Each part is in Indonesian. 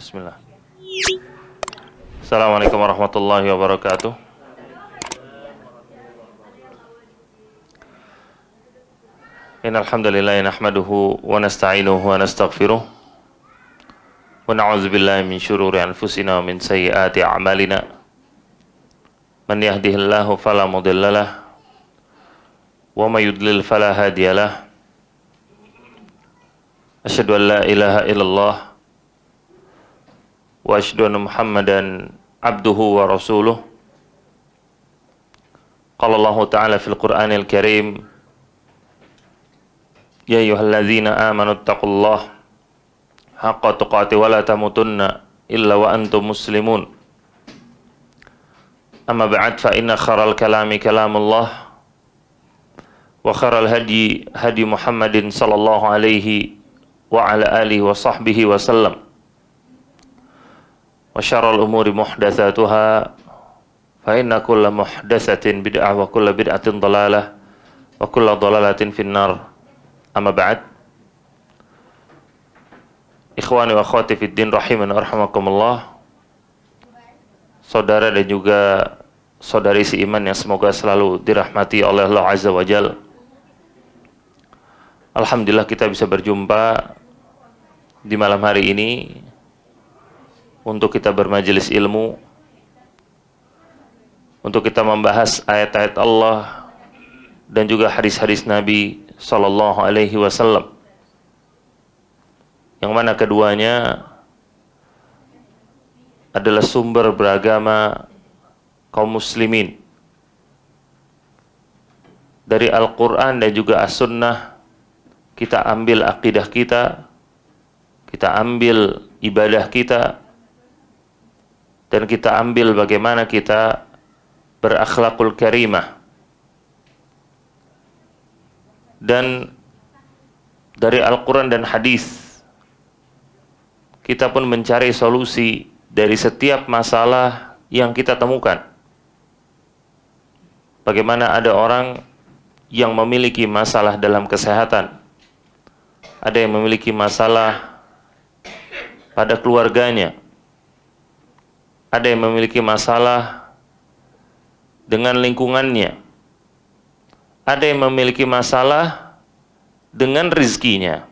Bismillah. Assalamualaikum warahmatullahi wabarakatuh. Innal hamdalillah nahmaduhu wa nasta'inuhu wa nastaghfiruh wa na'udzu billahi min shururi anfusina wa min sayyiati a'malina. Man yahdihillahu fala mudhillalah wa may yudlil fala hadiyalah. Asyhadu an la ilaha illallah wa asyhadu anna Muhammadan abduhu wa rasuluh. Qala Allah Ta'ala fil Qur'anil Karim, ya ayyuhalladzina amanu taqullaha haqqa tuqatih wa la tamutunna illa wa antum muslimun. Amma ba'd, fa inna khairal kalami kalamullah wa khairal hadi hadi Muhammadin sallallahu alaihi wa ala alihi wa sahbihi wa sallam. Wa syarrul umuri muhdatsatuha fa inna kulla muhdatsatin bid'ah wa kulla bid'atin dhalalah wa kulla dhalalatin finnar. Amma ba'd. Ikhwani wa akhwati fid din rahimani wa rahimakumullah. Saudara dan juga saudari seiman yang semoga selalu dirahmati oleh Allah Azza wa Jalla. Alhamdulillah kita bisa berjumpa di malam hari ini untuk kita bermajelis ilmu, untuk kita membahas ayat-ayat Allah dan juga hadis-hadis Nabi sallallahu alaihi wasallam, yang mana keduanya adalah sumber beragama kaum muslimin. Dari Al-Quran dan juga As-Sunnah kita ambil akidah kita ambil ibadah kita, dan kita ambil bagaimana kita berakhlakul karimah. Dan dari Al-Quran dan hadis kita pun mencari solusi dari setiap masalah yang kita temukan. Bagaimana ada orang yang memiliki masalah dalam kesehatan, ada yang memiliki masalah pada keluarganya, ada yang memiliki masalah dengan lingkungannya, ada yang memiliki masalah dengan rizkinya.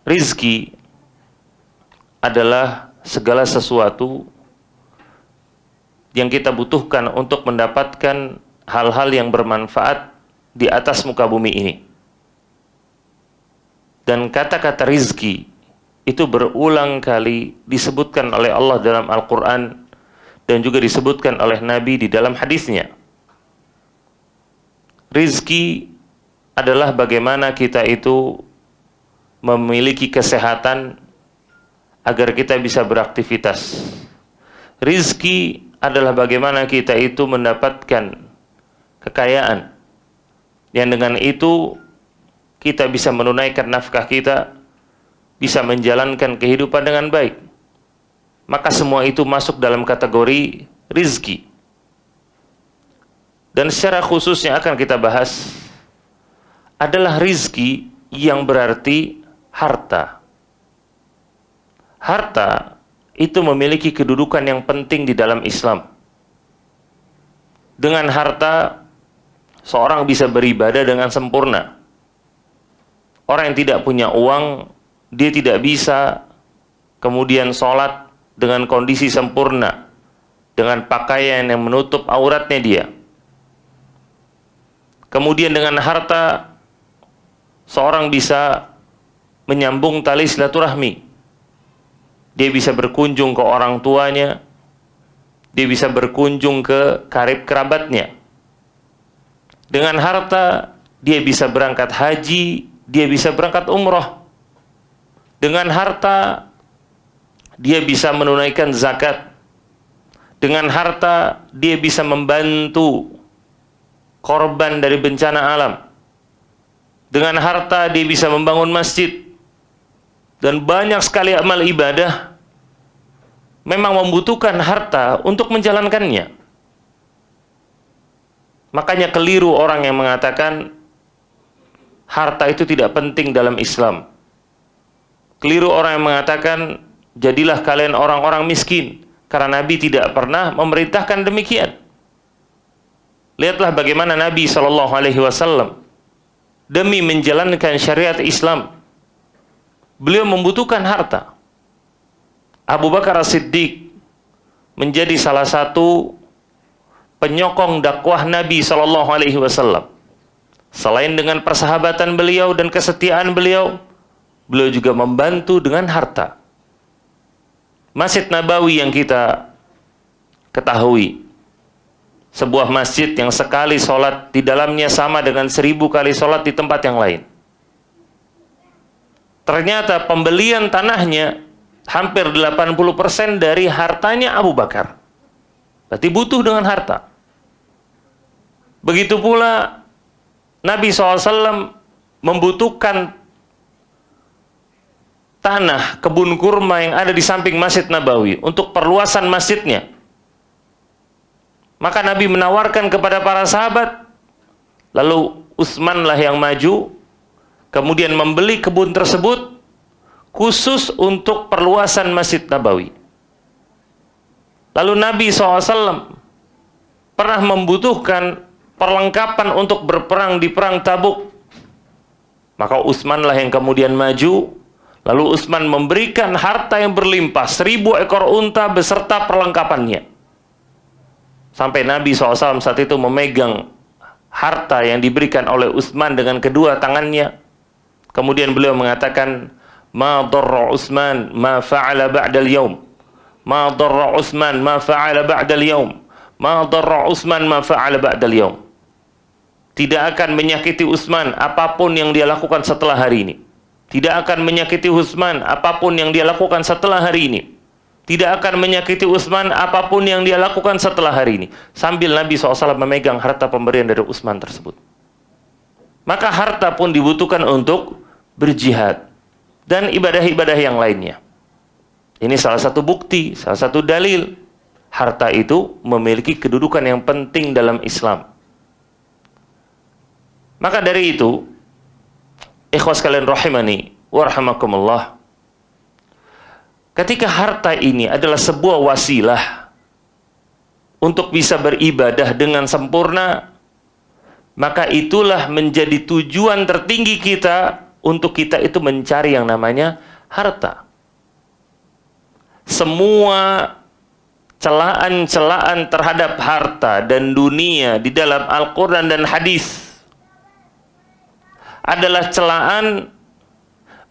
Rizki adalah segala sesuatu yang kita butuhkan untuk mendapatkan hal-hal yang bermanfaat di atas muka bumi ini. Dan kata-kata rizki itu berulang kali disebutkan oleh Allah dalam Al-Quran dan juga disebutkan oleh Nabi di dalam hadisnya. Rizki adalah bagaimana kita itu memiliki kesehatan agar kita bisa beraktivitas. Rizki adalah bagaimana kita itu mendapatkan kekayaan, yang dengan itu kita bisa menunaikan nafkah kita, bisa menjalankan kehidupan dengan baik. Maka semua itu masuk dalam kategori rizki. Dan secara khusus yang akan kita bahas adalah rizki yang berarti harta. Harta itu memiliki kedudukan yang penting di dalam Islam. Dengan harta seorang bisa beribadah dengan sempurna. Orang yang tidak punya uang, dia tidak bisa kemudian sholat dengan kondisi sempurna, dengan pakaian yang menutup auratnya dia. Kemudian dengan harta seorang bisa menyambung tali silaturahmi. Dia bisa berkunjung ke orang tuanya, dia bisa berkunjung ke karib kerabatnya. Dengan harta dia bisa berangkat haji, dia bisa berangkat umroh. Dengan harta dia bisa menunaikan zakat. Dengan harta dia bisa membantu korban dari bencana alam. Dengan harta dia bisa membangun masjid. Dan banyak sekali amal ibadah memang membutuhkan harta untuk menjalankannya. Makanya keliru orang yang mengatakan harta itu tidak penting dalam Islam. Keliru orang yang mengatakan, jadilah kalian orang-orang miskin. Karena Nabi tidak pernah memerintahkan demikian. Lihatlah bagaimana Nabi SAW demi menjalankan syariat Islam, beliau membutuhkan harta. Abu Bakar As-Siddiq menjadi salah satu penyokong dakwah Nabi SAW. Selain dengan persahabatan beliau dan kesetiaan beliau, beliau juga membantu dengan harta. Masjid Nabawi yang kita ketahui, sebuah masjid yang sekali sholat di dalamnya sama dengan 1000 kali sholat di tempat yang lain. Ternyata pembelian tanahnya hampir 80% dari hartanya Abu Bakar. Berarti butuh dengan harta. Begitu pula Nabi SAW membutuhkan tanah kebun kurma yang ada di samping Masjid Nabawi untuk perluasan masjidnya. Maka Nabi menawarkan kepada para sahabat, lalu Utsman lah yang maju, kemudian membeli kebun tersebut khusus untuk perluasan Masjid Nabawi. Lalu Nabi SAW pernah membutuhkan perlengkapan untuk berperang di perang Tabuk. Maka Utsman lah yang kemudian maju. Lalu Utsman memberikan harta yang berlimpah, 1000 ekor unta beserta perlengkapannya. Sampai Nabi SAW saat itu memegang harta yang diberikan oleh Utsman dengan kedua tangannya. Kemudian beliau mengatakan, "Ma darra Utsman ma fa'ala ba'dal yaum. Ma darra Utsman ma fa'ala ba'dal yaum. Ma darra Utsman ma fa'ala ba'dal yaum." Tidak akan menyakiti Utsman apapun yang dia lakukan setelah hari ini. Tidak akan menyakiti Utsman apapun yang dia lakukan setelah hari ini. Tidak akan menyakiti Utsman apapun yang dia lakukan setelah hari ini. Sambil Nabi SAW memegang harta pemberian dari Utsman tersebut. Maka harta pun dibutuhkan untuk berjihad dan ibadah-ibadah yang lainnya. Ini salah satu bukti, salah satu dalil. Harta itu memiliki kedudukan yang penting dalam Islam. Maka dari itu, ikhwas kalian rahimani wa rahimakumullah, ketika harta ini adalah sebuah wasilah untuk bisa beribadah dengan sempurna, maka itulah menjadi tujuan tertinggi kita untuk kita itu mencari yang namanya harta. Semua celaan-celaan terhadap harta dan dunia di dalam Al-Quran dan hadis adalah celaan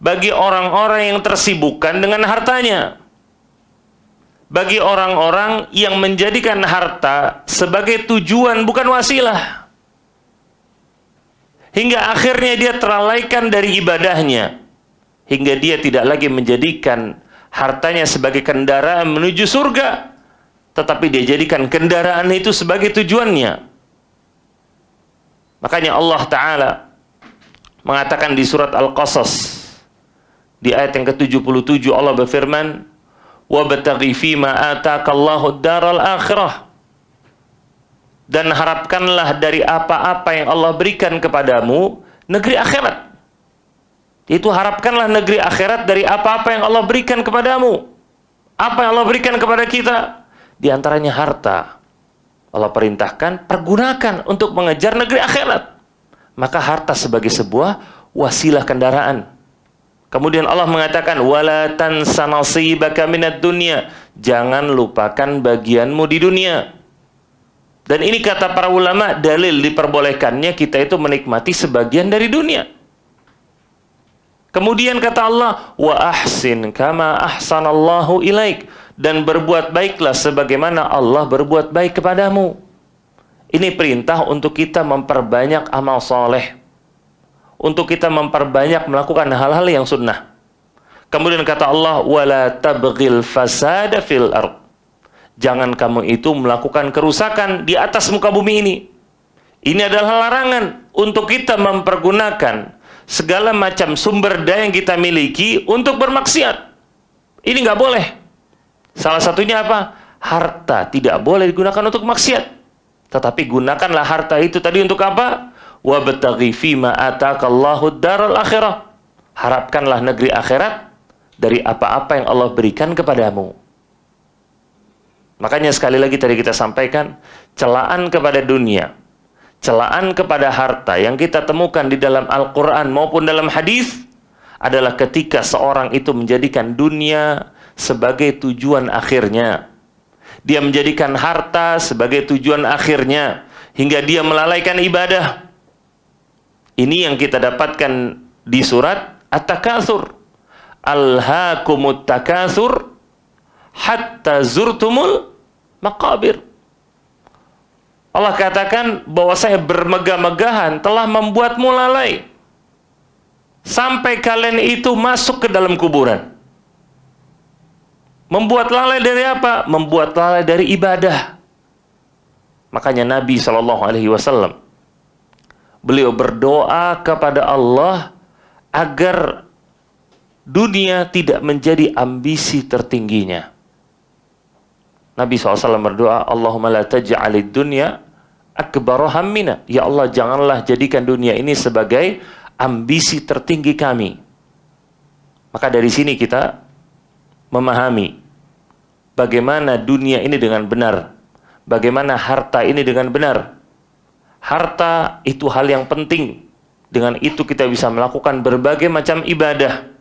bagi orang-orang yang tersibukkan dengan hartanya, bagi orang-orang yang menjadikan harta sebagai tujuan bukan wasilah, hingga akhirnya dia terlalaikan dari ibadahnya, hingga dia tidak lagi menjadikan hartanya sebagai kendaraan menuju surga, tetapi dia jadikan kendaraan itu sebagai tujuannya. Makanya Allah Ta'ala mengatakan di surat Al-Qasas di ayat yang ke-77, Allah berfirman, "Wabtaghi fima ataakallahu ad-daral akhirah." Dan harapkanlah dari apa-apa yang Allah berikan kepadamu negeri akhirat. Itu harapkanlah negeri akhirat dari apa-apa yang Allah berikan kepadamu. Apa yang Allah berikan kepada kita? Di antaranya harta. Allah perintahkan, pergunakan untuk mengejar negeri akhirat. Maka harta sebagai sebuah wasilah kendaraan. Kemudian Allah mengatakan, "Wala tansa nasibaka minad dunya." Jangan lupakan bagianmu di dunia. Dan ini kata para ulama, dalil diperbolehkannya kita itu menikmati sebagian dari dunia. Kemudian kata Allah, "Wa ahsin kama ahsanallahu ilaik." Dan berbuat baiklah sebagaimana Allah berbuat baik kepadamu. Ini perintah untuk kita memperbanyak amal soleh, untuk kita memperbanyak melakukan hal-hal yang sunnah. Kemudian kata Allah, "Wala tabghil fasada fil ard." Jangan kamu itu melakukan kerusakan di atas muka bumi ini. Ini adalah larangan untuk kita mempergunakan segala macam sumber daya yang kita miliki untuk bermaksiat. Ini nggak boleh. Salah satunya apa? Harta tidak boleh digunakan untuk maksiat. Tetapi gunakanlah harta itu tadi untuk apa? Wabtaghi fima ataakallahu ad-daral akhirah. Harapkanlah negeri akhirat dari apa-apa yang Allah berikan kepadamu. Makanya sekali lagi tadi kita sampaikan, celaan kepada dunia, celaan kepada harta yang kita temukan di dalam Al-Quran maupun dalam hadis adalah ketika seorang itu menjadikan dunia sebagai tujuan akhirnya. Dia menjadikan harta sebagai tujuan akhirnya, hingga dia melalaikan ibadah. Ini yang kita dapatkan di surat At-Takatsur. Alhaakumut takatsur hatta zurtumul maqabir. Allah katakan bahwa saya bermegah-megahan telah membuatmu lalai sampai kalian itu masuk ke dalam kuburan. Membuat lalai dari apa? Membuat lalai dari ibadah. Makanya Nabi SAW, beliau berdoa kepada Allah agar dunia tidak menjadi ambisi tertingginya. Nabi SAW berdoa, Allahumma la taj'alid dunya akbar hammina. Ya Allah, janganlah jadikan dunia ini sebagai ambisi tertinggi kami. Maka dari sini kita memahami bagaimana dunia ini dengan benar, bagaimana harta ini dengan benar. Harta itu hal yang penting. Dengan itu kita bisa melakukan berbagai macam ibadah.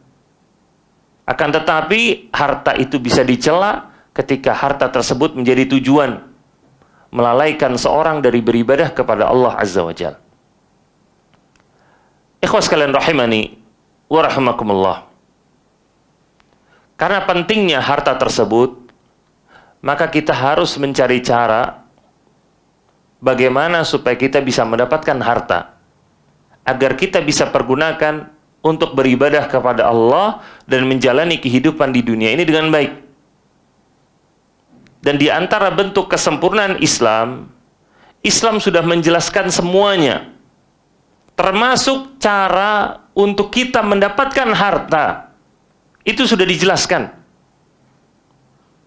Akan tetapi harta itu bisa dicela ketika harta tersebut menjadi tujuan melalaikan seorang dari beribadah kepada Allah Azza wa Jalla. Ikhwas sekalian rahimani wa rahimakumullah. Karena pentingnya harta tersebut, maka kita harus mencari cara bagaimana supaya kita bisa mendapatkan harta, agar kita bisa pergunakan untuk beribadah kepada Allah dan menjalani kehidupan di dunia ini dengan baik. Dan di antara bentuk kesempurnaan Islam, Islam sudah menjelaskan semuanya, termasuk cara untuk kita mendapatkan harta. Itu sudah dijelaskan.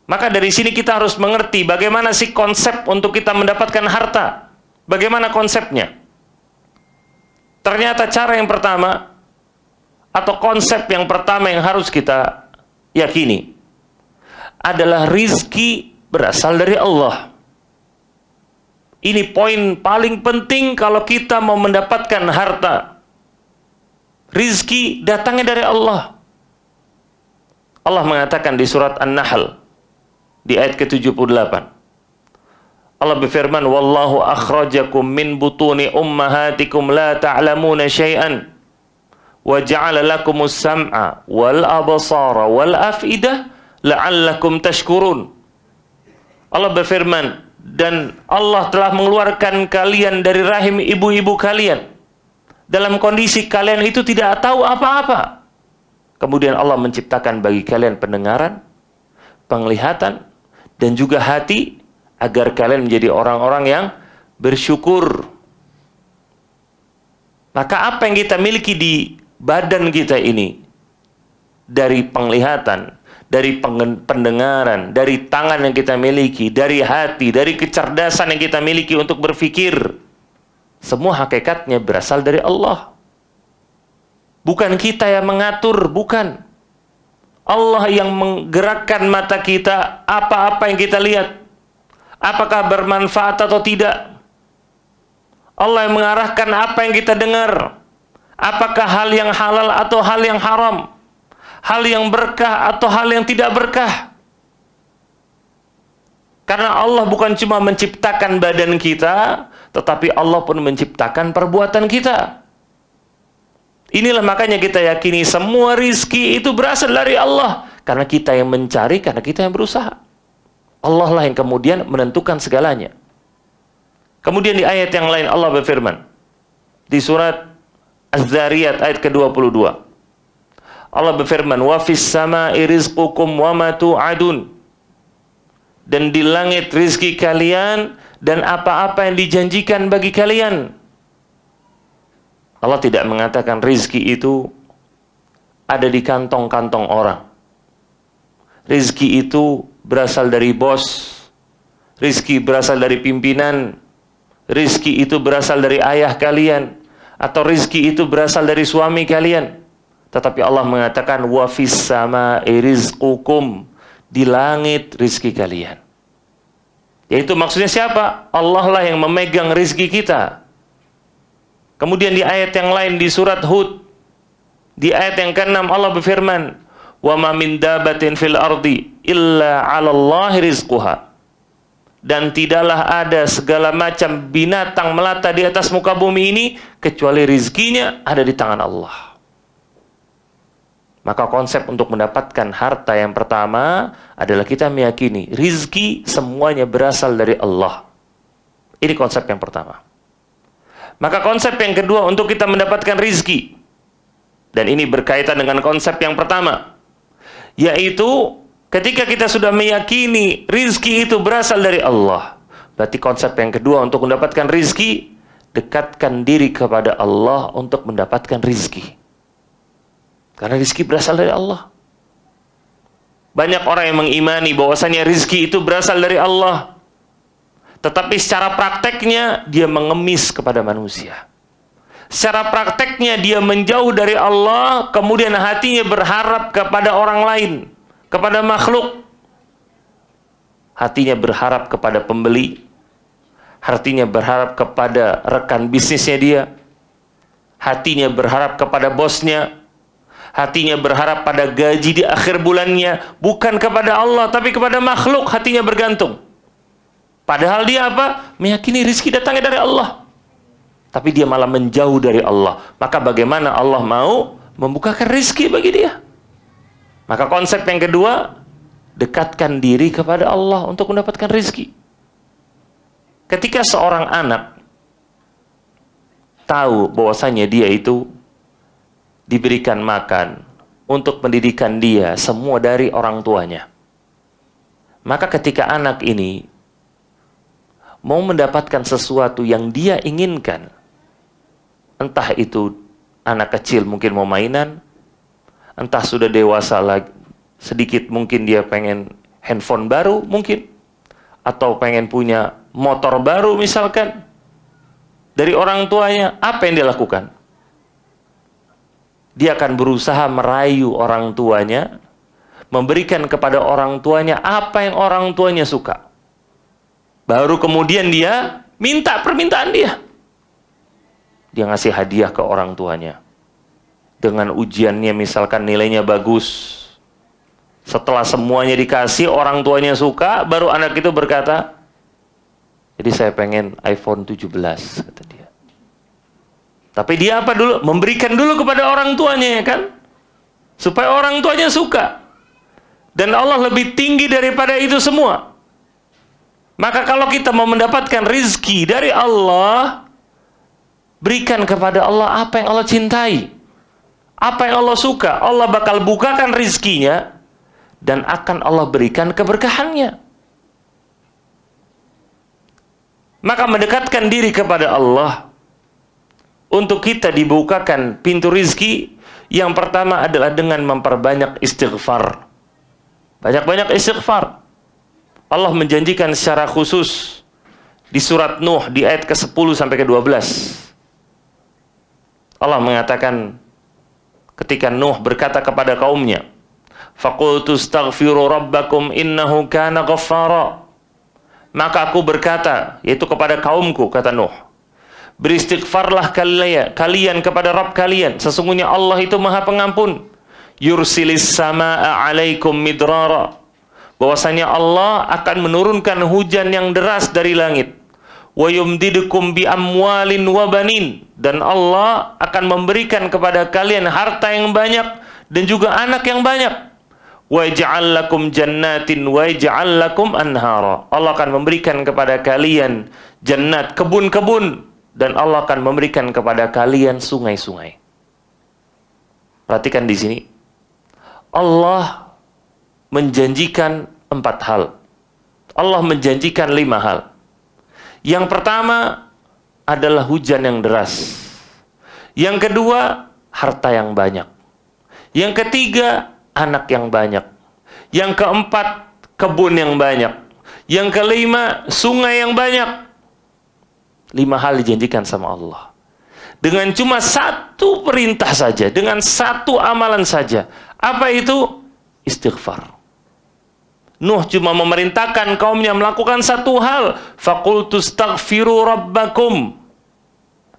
Maka dari sini kita harus mengerti bagaimana sih konsep untuk kita mendapatkan harta. Bagaimana konsepnya? Ternyata cara yang pertama, atau konsep yang pertama yang harus kita yakini adalah rizki berasal dari Allah. Ini poin paling penting kalau kita mau mendapatkan harta. Rizki datangnya dari Allah. Allah mengatakan di surat An-Nahl di ayat ke-78. Allah berfirman, "Wallahu akhrajakum min butuni ummahatikum la ta'lamuna syai'an wa ja'ala lakumus sam'a wal absara wal af'idah la'allakum tashkurun." Allah berfirman, dan Allah telah mengeluarkan kalian dari rahim ibu-ibu kalian dalam kondisi kalian itu tidak tahu apa-apa. Kemudian Allah menciptakan bagi kalian pendengaran, penglihatan, dan juga hati, agar kalian menjadi orang-orang yang bersyukur. Maka apa yang kita miliki di badan kita ini, dari penglihatan, dari pendengaran, dari tangan yang kita miliki, dari hati, dari kecerdasan yang kita miliki untuk berpikir, semua hakikatnya berasal dari Allah. Bukan kita yang mengatur, bukan. Allah yang menggerakkan mata kita, apa-apa yang kita lihat, apakah bermanfaat atau tidak. Allah yang mengarahkan apa yang kita dengar, apakah hal yang halal atau hal yang haram, hal yang berkah atau hal yang tidak berkah. Karena Allah bukan cuma menciptakan badan kita, tetapi Allah pun menciptakan perbuatan kita. Inilah makanya kita yakini semua rizki itu berasal dari Allah. Karena kita yang mencari, karena kita yang berusaha. Allah lah yang kemudian menentukan segalanya. Kemudian di ayat yang lain Allah berfirman, di surat Az-Zariyat ayat ke-22. Allah berfirman, "Wa fis sama'i rizqukum wa ma tu'adun." Dan di langit rizki kalian dan apa-apa yang dijanjikan bagi kalian. Allah tidak mengatakan rizki itu ada di kantong-kantong orang. Rizki itu berasal dari bos. Rizki berasal dari pimpinan. Rizki itu berasal dari ayah kalian. Atau rizki itu berasal dari suami kalian. Tetapi Allah mengatakan wa fis samaa'i rizqukum, di langit rizki kalian. Yaitu maksudnya siapa? Allah lah yang memegang rizki kita. Kemudian di ayat yang lain di surat Hud, di ayat yang ke-6 Allah berfirman, wa ma min dabatin fil ardi illa 'ala Allahi rizquha. Dan tidaklah ada segala macam binatang melata di atas muka bumi ini kecuali rizkinya ada di tangan Allah. Maka konsep untuk mendapatkan harta yang pertama adalah kita meyakini rizki semuanya berasal dari Allah. Ini konsep yang pertama. Maka konsep yang kedua untuk kita mendapatkan rizki, dan ini berkaitan dengan konsep yang pertama, yaitu ketika kita sudah meyakini rizki itu berasal dari Allah, berarti konsep yang kedua untuk mendapatkan rizki, dekatkan diri kepada Allah untuk mendapatkan rizki. Karena rizki berasal dari Allah. Banyak orang yang mengimani bahwasanya rizki itu berasal dari Allah, tetapi secara prakteknya dia mengemis kepada manusia. Secara prakteknya dia menjauh dari Allah, kemudian hatinya berharap kepada orang lain, kepada makhluk. Hatinya berharap kepada pembeli, hatinya berharap kepada rekan bisnisnya dia, hatinya berharap kepada bosnya, hatinya berharap pada gaji di akhir bulannya, bukan kepada Allah tapi kepada makhluk hatinya bergantung. Padahal dia apa? Meyakini rizki datangnya dari Allah, tapi dia malah menjauh dari Allah. Maka bagaimana Allah mau membukakan rizki bagi dia? Maka konsep yang kedua, dekatkan diri kepada Allah untuk mendapatkan rizki. Ketika seorang anak tahu bahwasanya dia itu diberikan makan untuk pendidikan dia semua dari orang tuanya, maka ketika anak ini mau mendapatkan sesuatu yang dia inginkan, entah itu anak kecil mungkin mau mainan, entah sudah dewasa lagi sedikit mungkin dia pengen handphone baru mungkin, atau pengen punya motor baru misalkan dari orang tuanya, apa yang dia lakukan? Dia akan berusaha merayu orang tuanya, memberikan kepada orang tuanya apa yang orang tuanya suka. Baru kemudian dia minta permintaan dia. Dia ngasih hadiah ke orang tuanya. Dengan ujiannya misalkan nilainya bagus. Setelah semuanya dikasih, orang tuanya suka, baru anak itu berkata, jadi saya pengen iPhone 17, kata dia. Tapi dia apa dulu? Memberikan dulu kepada orang tuanya, ya kan? Supaya orang tuanya suka. Dan Allah lebih tinggi daripada itu semua. Maka kalau kita mau mendapatkan rizki dari Allah, berikan kepada Allah apa yang Allah cintai, apa yang Allah suka. Allah bakal bukakan rizkinya, dan akan Allah berikan keberkahannya. Maka mendekatkan diri kepada Allah untuk kita dibukakan pintu rizki, yang pertama adalah dengan memperbanyak istighfar. Banyak-banyak istighfar. Allah menjanjikan secara khusus di surat Nuh di ayat ke-10 sampai ke-12. Allah mengatakan ketika Nuh berkata kepada kaumnya, faqultu astaghfiru rabbakum innahu kana ghaffara. Maka aku berkata, yaitu kepada kaumku, kata Nuh, beristighfarlah kalian kepada Rabb kalian, sesungguhnya Allah itu Maha Pengampun. Yursilis samaa 'alaikum midrara, bahwasanya Allah akan menurunkan hujan yang deras dari langit. Wa yumdidukum bi amwalin wa banin, dan Allah akan memberikan kepada kalian harta yang banyak dan juga anak yang banyak. Wa yaj'al lakum jannatin wa yaj'al lakum anhara, Allah akan memberikan kepada kalian jannat, kebun-kebun, dan Allah akan memberikan kepada kalian sungai-sungai. Perhatikan di sini, Allah menjanjikan 4 hal. Allah menjanjikan 5 hal. Yang pertama adalah hujan yang deras. Yang kedua, harta yang banyak. Yang ketiga, anak yang banyak. Yang keempat, kebun yang banyak. Yang kelima, sungai yang banyak. 5 hal dijanjikan sama Allah. Dengan cuma satu perintah saja, dengan satu amalan saja. Apa itu? Istighfar. Nuh cuma memerintahkan kaumnya melakukan satu hal. Faqultu astaghfiru rabbakum.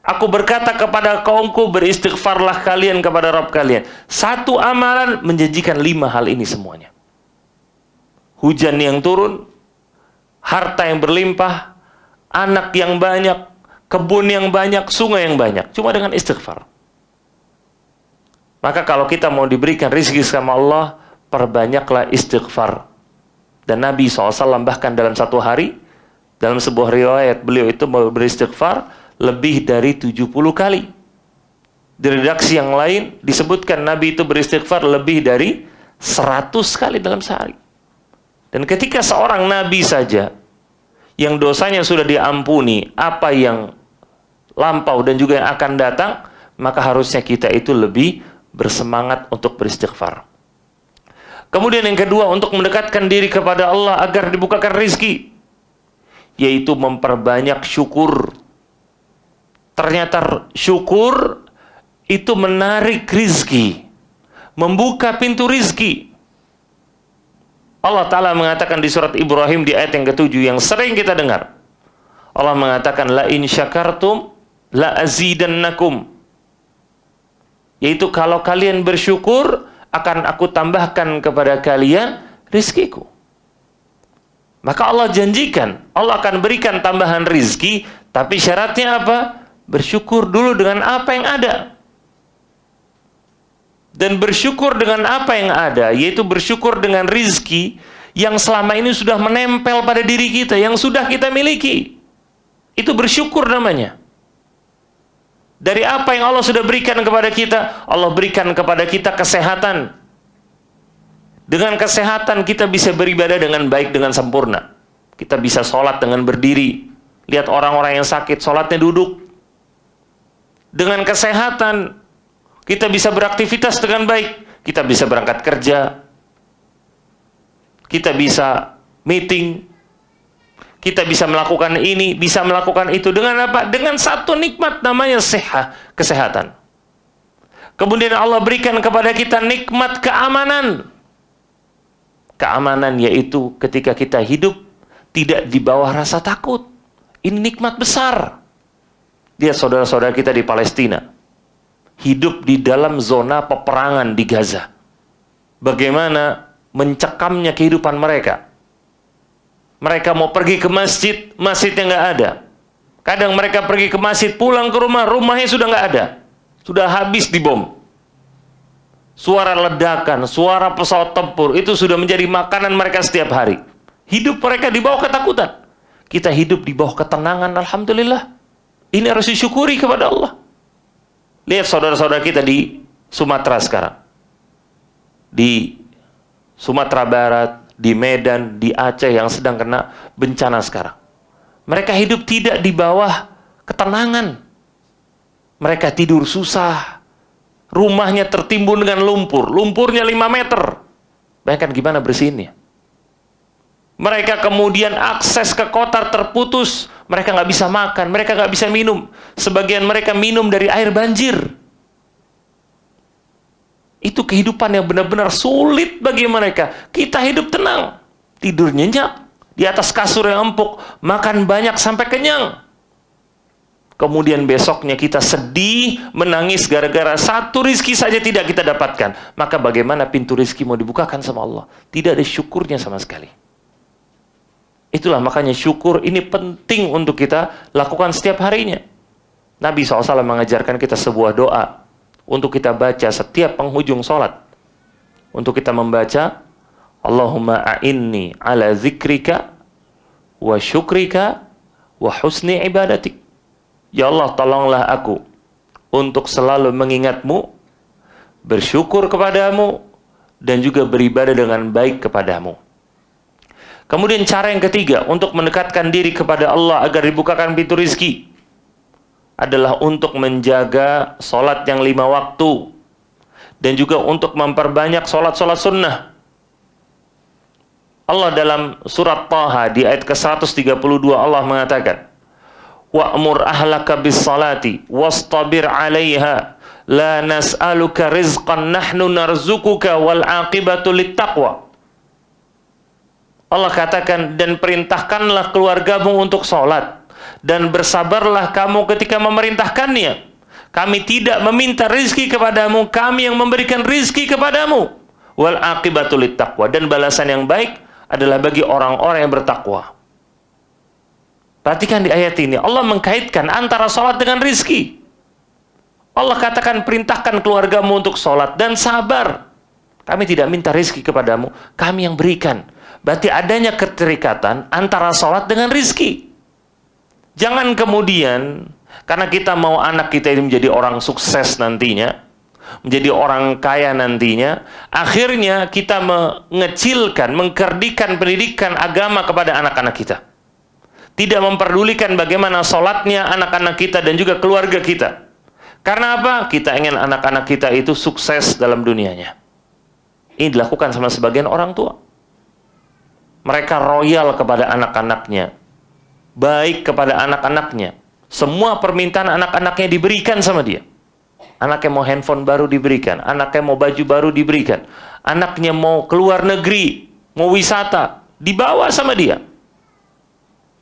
Aku berkata kepada kaumku, beristighfarlah kalian kepada Rabb kalian. Satu amalan menjanjikan 5 hal ini semuanya. Hujan yang turun, harta yang berlimpah, anak yang banyak, kebun yang banyak, sungai yang banyak. Cuma dengan istighfar. Maka kalau kita mau diberikan rezeki sama Allah, perbanyaklah istighfar. Dan Nabi SAW bahkan dalam satu hari, dalam sebuah riwayat, beliau itu beristighfar lebih dari 70 kali. Di redaksi yang lain disebutkan Nabi itu beristighfar lebih dari 100 kali dalam sehari. Dan ketika seorang Nabi saja yang dosanya sudah diampuni, apa yang lampau dan juga yang akan datang, maka harusnya kita itu lebih bersemangat untuk beristighfar. Kemudian yang kedua, untuk mendekatkan diri kepada Allah agar dibukakan rizki, yaitu memperbanyak syukur. Ternyata syukur itu menarik rizki, membuka pintu rizki. Allah Ta'ala mengatakan di surat Ibrahim di ayat yang ke-7 yang sering kita dengar. Allah mengatakan, la in syakartum la azidannakum. Yaitu kalau kalian bersyukur, akan aku tambahkan kepada kalian rizkiku. Maka Allah janjikan, Allah akan berikan tambahan rizki, tapi syaratnya apa? Bersyukur dulu dengan apa yang ada. Dan bersyukur dengan apa yang ada, yaitu bersyukur dengan rizki yang selama ini sudah menempel pada diri kita, yang sudah kita miliki. Itu bersyukur namanya. Dari apa yang Allah sudah berikan kepada kita, Allah berikan kepada kita kesehatan. Dengan kesehatan kita bisa beribadah dengan baik, dengan sempurna. Kita bisa sholat dengan berdiri. Lihat orang-orang yang sakit, sholatnya duduk. Dengan kesehatan kita bisa beraktivitas dengan baik. Kita bisa berangkat kerja. Kita bisa meeting. Kita bisa melakukan ini, bisa melakukan itu. Dengan apa? Dengan satu nikmat namanya kesehatan. Kemudian Allah berikan kepada kita nikmat keamanan. Keamanan yaitu ketika kita hidup tidak di bawah rasa takut. Ini nikmat besar. Lihat saudara-saudara kita di Palestina. Hidup di dalam zona peperangan di Gaza. Bagaimana mencekamnya kehidupan mereka. Mereka mau pergi ke masjid, masjidnya nggak ada. Kadang mereka pergi ke masjid, pulang ke rumah, rumahnya sudah nggak ada. Sudah habis dibom. Suara ledakan, suara pesawat tempur, itu sudah menjadi makanan mereka setiap hari. Hidup mereka di bawah ketakutan. Kita hidup di bawah ketenangan, alhamdulillah. Ini harus disyukuri kepada Allah. Lihat saudara-saudara kita di Sumatera sekarang. Di Sumatera Barat, di Medan, di Aceh yang sedang kena bencana sekarang. Mereka hidup tidak di bawah ketenangan. Mereka tidur susah. Rumahnya tertimbun dengan lumpur. Lumpurnya 5 meter. Bayangkan gimana bersihinnya. Mereka kemudian akses ke kota terputus. Mereka nggak bisa makan, mereka nggak bisa minum. Sebagian mereka minum dari air banjir. Itu kehidupan yang benar-benar sulit bagi mereka. Kita hidup tenang, tidur nyenyak, di atas kasur yang empuk, makan banyak sampai kenyang. Kemudian besoknya kita sedih, menangis gara-gara satu rizki saja tidak kita dapatkan. Maka bagaimana pintu rizki mau dibukakan sama Allah? Tidak ada syukurnya sama sekali. Itulah makanya syukur ini penting untuk kita lakukan setiap harinya. Nabi SAW mengajarkan kita sebuah doa untuk kita baca setiap penghujung sholat. Untuk kita membaca, Allahumma a'inni ala zikrika wa syukrika wa husni ibadatik. Ya Allah, tolonglah aku untuk selalu mengingatmu, bersyukur kepadamu, dan juga beribadah dengan baik kepadamu. Kemudian cara yang ketiga untuk mendekatkan diri kepada Allah agar dibukakan pintu rizki adalah untuk menjaga sholat yang 5 waktu dan juga untuk memperbanyak sholat-sholat sunnah. Allah dalam surat Taha di ayat ke-132 Allah mengatakan, wa'mur ahlaka bis salati wastabir 'alaiha la nas'aluka rizqan nahnu narzukuka wal 'aqibatu littaqwa. Allah katakan, dan perintahkanlah keluargamu untuk sholat, dan bersabarlah kamu ketika memerintahkannya. Kami tidak meminta rizki kepadamu, kami yang memberikan rizki kepadamu. Wal aqibatu littaqwa, dan balasan yang baik adalah bagi orang-orang yang bertakwa. Perhatikan di ayat ini, Allah mengkaitkan antara sholat dengan rizki. Allah katakan, perintahkan keluargamu untuk sholat dan sabar. Kami tidak minta rizki kepadamu, kami yang berikan. Berarti adanya keterikatan antara sholat dengan rizki. Jangan kemudian, karena kita mau anak kita ini menjadi orang sukses nantinya, menjadi orang kaya nantinya, akhirnya kita mengecilkan, mengkerdikan pendidikan agama kepada anak-anak kita. Tidak memperdulikan bagaimana sholatnya anak-anak kita dan juga keluarga kita. Karena apa? Kita ingin anak-anak kita itu sukses dalam dunianya. Ini dilakukan sama sebagian orang tua. Mereka royal kepada anak-anaknya, baik kepada anak-anaknya. Semua permintaan anak-anaknya diberikan sama dia. Anaknya mau handphone baru diberikan, anaknya mau baju baru diberikan, anaknya mau keluar negeri, mau wisata, dibawa sama dia.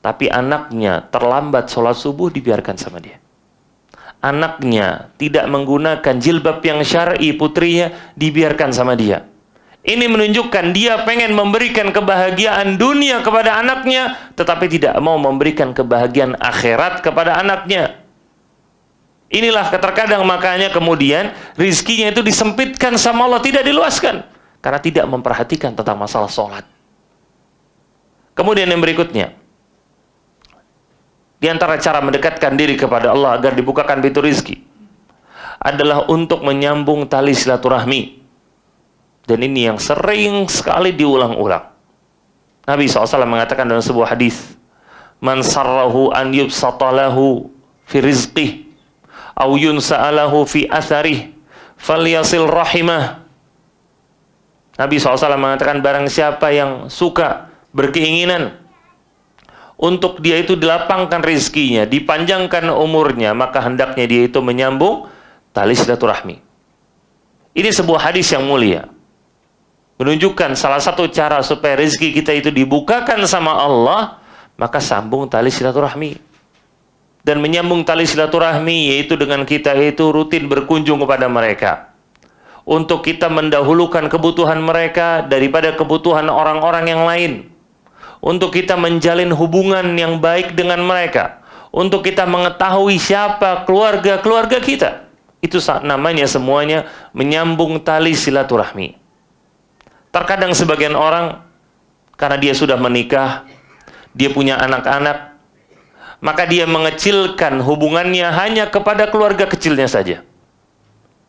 Tapi anaknya terlambat sholat subuh, dibiarkan sama dia. Anaknya tidak menggunakan jilbab yang syar'i, putrinya, dibiarkan sama dia. Ini menunjukkan dia pengen memberikan kebahagiaan dunia kepada anaknya, tetapi tidak mau memberikan kebahagiaan akhirat kepada anaknya. Inilah terkadang makanya kemudian rizkinya itu disempitkan sama Allah, tidak diluaskan, karena tidak memperhatikan tentang masalah sholat. Kemudian yang berikutnya, di antara cara mendekatkan diri kepada Allah agar dibukakan pintu rizki adalah untuk menyambung tali silaturahmi. Dan ini yang sering sekali diulang-ulang. Nabi SAW mengatakan dalam sebuah hadis, man sarrahu an yubsatalahu fi rizqih aw yunsa'alahu fi atharih falyasil rahimah. Nabi SAW mengatakan, barang siapa yang suka, berkeinginan untuk dia itu dilapangkan rizkinya, dipanjangkan umurnya, maka hendaknya dia itu menyambung tali silaturahmi. Ini sebuah hadis yang mulia, menunjukkan salah satu cara supaya rezeki kita itu dibukakan sama Allah, maka sambung tali silaturahmi. Dan menyambung tali silaturahmi yaitu dengan kita itu rutin berkunjung kepada mereka, untuk kita mendahulukan kebutuhan mereka daripada kebutuhan orang-orang yang lain, untuk kita menjalin hubungan yang baik dengan mereka, untuk kita mengetahui siapa keluarga-keluarga kita. Itu namanya semuanya menyambung tali silaturahmi. Terkadang sebagian orang, karena dia sudah menikah, dia punya anak-anak, maka dia mengecilkan hubungannya hanya kepada keluarga kecilnya saja.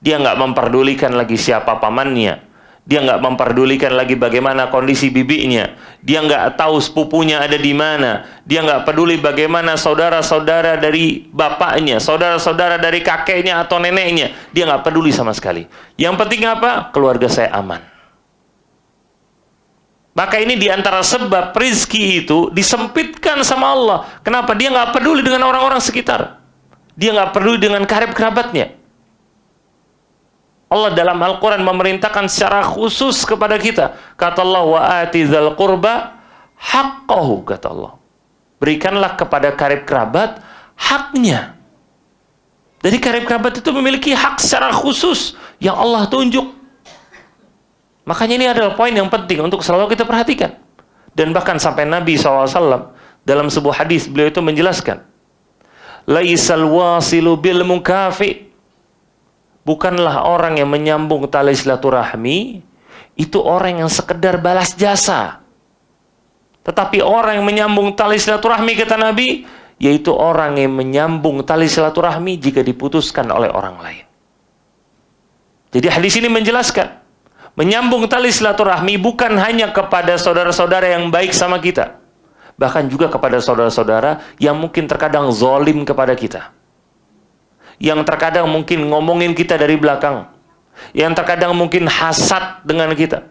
Dia nggak memperdulikan lagi siapa pamannya, dia nggak memperdulikan lagi bagaimana kondisi bibinya, dia nggak tahu sepupunya ada di mana, dia nggak peduli bagaimana saudara-saudara dari bapaknya, saudara-saudara dari kakeknya atau neneknya, dia nggak peduli sama sekali. Yang penting apa? Keluarga saya aman. Maka ini diantara sebab rizki itu disempitkan sama Allah. Kenapa? Dia nggak peduli dengan orang-orang sekitar. Dia nggak peduli dengan karib kerabatnya. Allah dalam Al-Quran memerintahkan secara khusus kepada kita. Kata Allah, wa ati dzal qurba haqqahu, kata Allah. Berikanlah kepada karib kerabat haknya. Jadi karib kerabat itu memiliki hak secara khusus yang Allah tunjuk. Makanya ini adalah poin yang penting untuk selalu kita perhatikan. Dan bahkan sampai Nabi SAW dalam sebuah hadis, beliau itu menjelaskan, laisal wasilu bil mukafi, bukanlah orang yang menyambung tali silaturahmi itu orang yang sekedar balas jasa. Tetapi orang yang menyambung tali silaturahmi, kata Nabi, yaitu orang yang menyambung tali silaturahmi jika diputuskan oleh orang lain. Jadi hadis ini menjelaskan, menyambung tali silaturahmi bukan hanya kepada saudara-saudara yang baik sama kita, bahkan juga kepada saudara-saudara yang mungkin terkadang zalim kepada kita, yang terkadang mungkin ngomongin kita dari belakang, yang terkadang mungkin hasad dengan kita,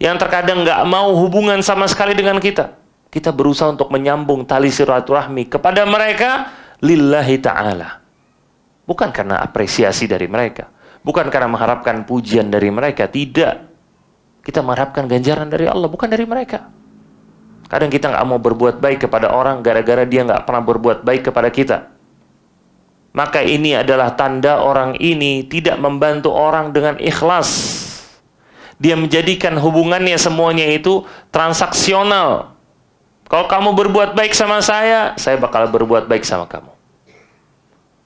yang terkadang nggak mau hubungan sama sekali dengan kita. Kita berusaha untuk menyambung tali silaturahmi kepada mereka, lillahi ta'ala. Bukan karena apresiasi dari mereka, bukan karena mengharapkan pujian dari mereka, tidak. Kita mengharapkan ganjaran dari Allah, bukan dari mereka. Kadang kita nggak mau berbuat baik kepada orang gara-gara dia nggak pernah berbuat baik kepada kita. Maka ini adalah tanda orang ini tidak membantu orang dengan ikhlas. Dia menjadikan hubungannya semuanya itu transaksional. Kalau kamu berbuat baik sama saya bakal berbuat baik sama kamu.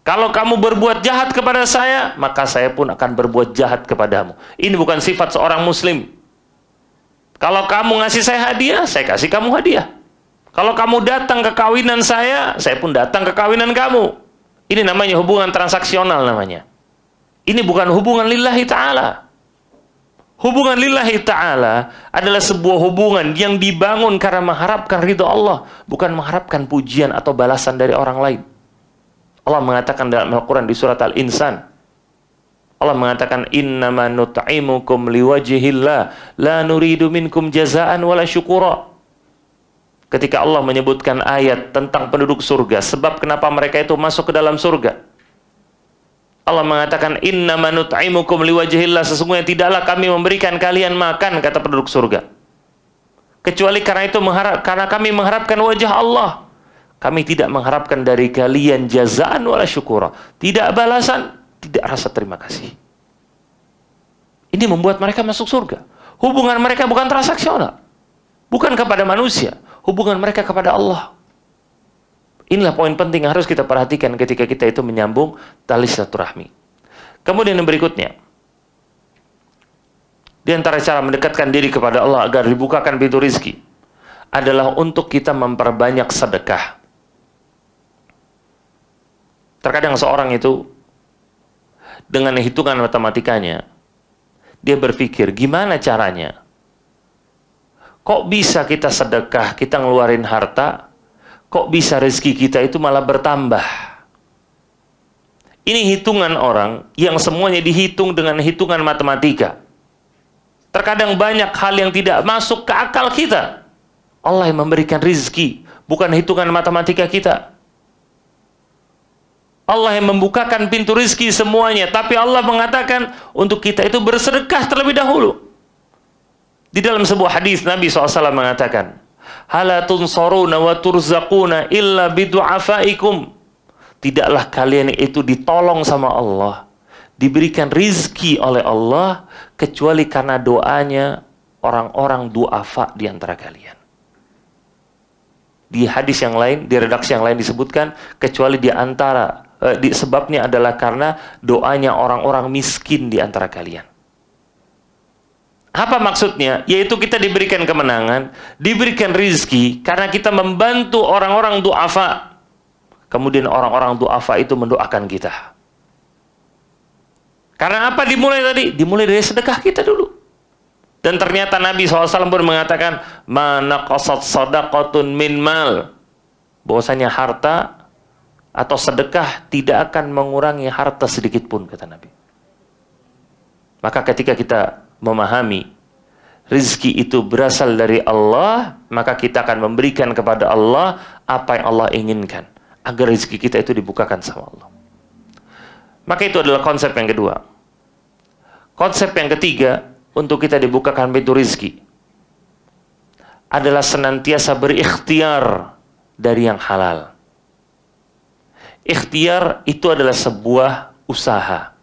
Kalau kamu berbuat jahat kepada saya, maka saya pun akan berbuat jahat kepadamu. Ini bukan sifat seorang muslim. Kalau kamu ngasih saya hadiah, saya kasih kamu hadiah. Kalau kamu datang ke kawinan saya pun datang ke kawinan kamu. Ini namanya hubungan transaksional namanya. Ini bukan hubungan lillahi ta'ala. Hubungan lillahi ta'ala adalah sebuah hubungan yang dibangun karena mengharapkan ridho Allah, bukan mengharapkan pujian atau balasan dari orang lain. Allah mengatakan dalam Al-Quran di surat Al-Insan, Allah mengatakan, innama nut'imukum liwajihillah la nuridu minkum jazaan wala syukura. Ketika Allah menyebutkan ayat tentang penduduk surga, sebab kenapa mereka itu masuk ke dalam surga, Allah mengatakan, innama nut'imukum liwajihillah, sesungguhnya tidaklah kami memberikan kalian makan, kata penduduk surga, kecuali karena itu karena kami mengharapkan wajah Allah. Kami tidak mengharapkan dari kalian jazaan wala syukura, tidak balasan, tidak rasa terima kasih. Ini membuat mereka masuk surga. Hubungan mereka bukan transaksional, bukan kepada manusia, hubungan mereka kepada Allah. Inilah poin penting yang harus kita perhatikan ketika kita itu menyambung tali silaturahmi. Kemudian yang berikutnya, di antara cara mendekatkan diri kepada Allah agar dibukakan pintu rizki adalah untuk kita memperbanyak sedekah. Terkadang seorang itu dengan hitungan matematikanya, dia berpikir, gimana caranya? Kok bisa kita sedekah, kita ngeluarin harta, kok bisa rezeki kita itu malah bertambah? Ini hitungan orang yang semuanya dihitung dengan hitungan matematika. Terkadang banyak hal yang tidak masuk ke akal kita. Allah yang memberikan rezeki, bukan hitungan matematika kita. Allah yang membukakan pintu rizki semuanya, tapi Allah mengatakan untuk kita itu bersedekah terlebih dahulu. Di dalam sebuah hadis Nabi SAW mengatakan, "Hala tunsaruna wa turzaquna illa bidu'afaikum." Tidaklah kalian itu ditolong sama Allah, diberikan rizki oleh Allah, kecuali karena doanya orang-orang du'afa di antara kalian. Di hadis yang lain, di redaksi yang lain disebutkan, kecuali di antara sebabnya adalah karena doanya orang-orang miskin di antara kalian. Apa maksudnya? Yaitu kita diberikan kemenangan, diberikan rizki karena kita membantu orang-orang du'afa. Kemudian orang-orang du'afa itu mendoakan kita. Karena apa dimulai tadi? Dimulai dari sedekah kita dulu. Dan ternyata Nabi SAW pun mengatakan, "Ma naqasat sadaqatun min mal." Bahwasanya harta atau sedekah tidak akan mengurangi harta sedikit pun, kata Nabi. Maka ketika kita memahami rizki itu berasal dari Allah, maka kita akan memberikan kepada Allah apa yang Allah inginkan, agar rizki kita itu dibukakan sama Allah. Maka itu adalah konsep yang kedua. Konsep yang ketiga, untuk kita dibukakan pintu rizki adalah senantiasa berikhtiar dari yang halal. Ikhtiar itu adalah sebuah usaha.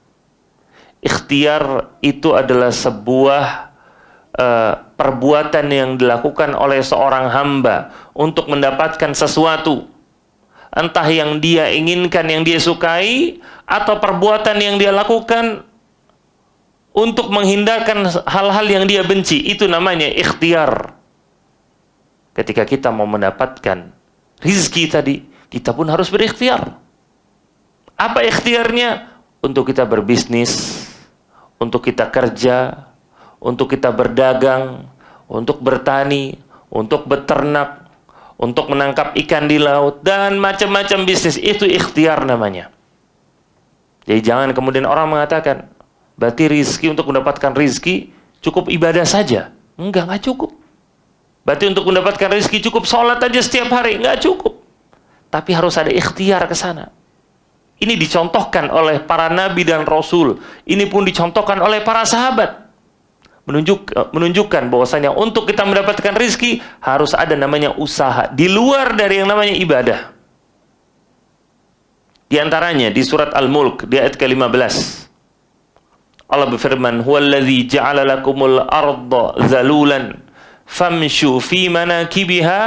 Ikhtiar itu adalah sebuah perbuatan yang dilakukan oleh seorang hamba untuk mendapatkan sesuatu. Entah yang dia inginkan, yang dia sukai, atau perbuatan yang dia lakukan untuk menghindarkan hal-hal yang dia benci. Itu namanya ikhtiar. Ketika kita mau mendapatkan rizki tadi, kita pun harus berikhtiar. Apa ikhtiarnya? Untuk kita berbisnis, untuk kita kerja, untuk kita berdagang, untuk bertani, untuk beternak, untuk menangkap ikan di laut, dan macam-macam bisnis. Itu ikhtiar namanya. Jadi jangan kemudian orang mengatakan, berarti rizki, untuk mendapatkan rizki cukup ibadah saja. Enggak cukup. Berarti untuk mendapatkan rizki cukup sholat aja setiap hari. Enggak cukup. tapi harus ada ikhtiar ke sana. Ini dicontohkan oleh para nabi dan rasul. Ini pun dicontohkan oleh para sahabat. Menunjukkan bahwasanya untuk kita mendapatkan rizki harus ada namanya usaha di luar dari yang namanya ibadah. Di antaranya di surat Al-Mulk di ayat ke-15 Allah berfirman, "Huwallazi ja'ala lakumul arda zalulan famshu fi manakibiha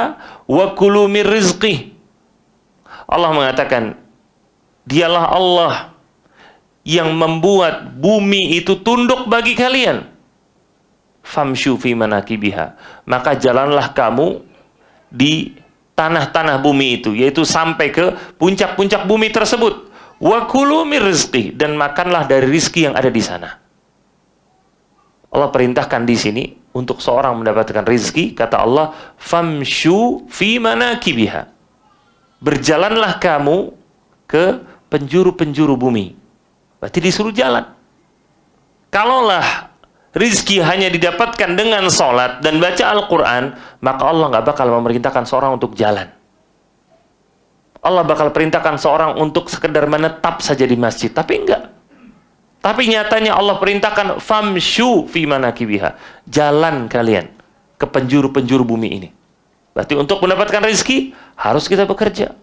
wa kulu mir rizqih." Allah mengatakan, dialah Allah yang membuat bumi itu tunduk bagi kalian. Famshu fi manakibiha, maka jalanlah kamu di tanah-tanah bumi itu, yaitu sampai ke puncak-puncak bumi tersebut. Wa kulu mir rizqih, dan makanlah dari rizki yang ada di sana. Allah perintahkan di sini untuk seorang mendapatkan rizki, kata Allah, famshu fi manakibiha, berjalanlah kamu ke penjuru-penjuru bumi. Berarti disuruh jalan. Kalaulah rizki hanya didapatkan dengan sholat dan baca Al-Quran, maka Allah nggak bakal memerintahkan seorang untuk jalan. Allah bakal perintahkan seorang untuk sekedar menetap saja di masjid, tapi enggak. Tapi nyatanya Allah perintahkan famshu fi manakibiha, jalan kalian ke penjuru-penjuru bumi ini. Berarti untuk mendapatkan rizki harus kita bekerja.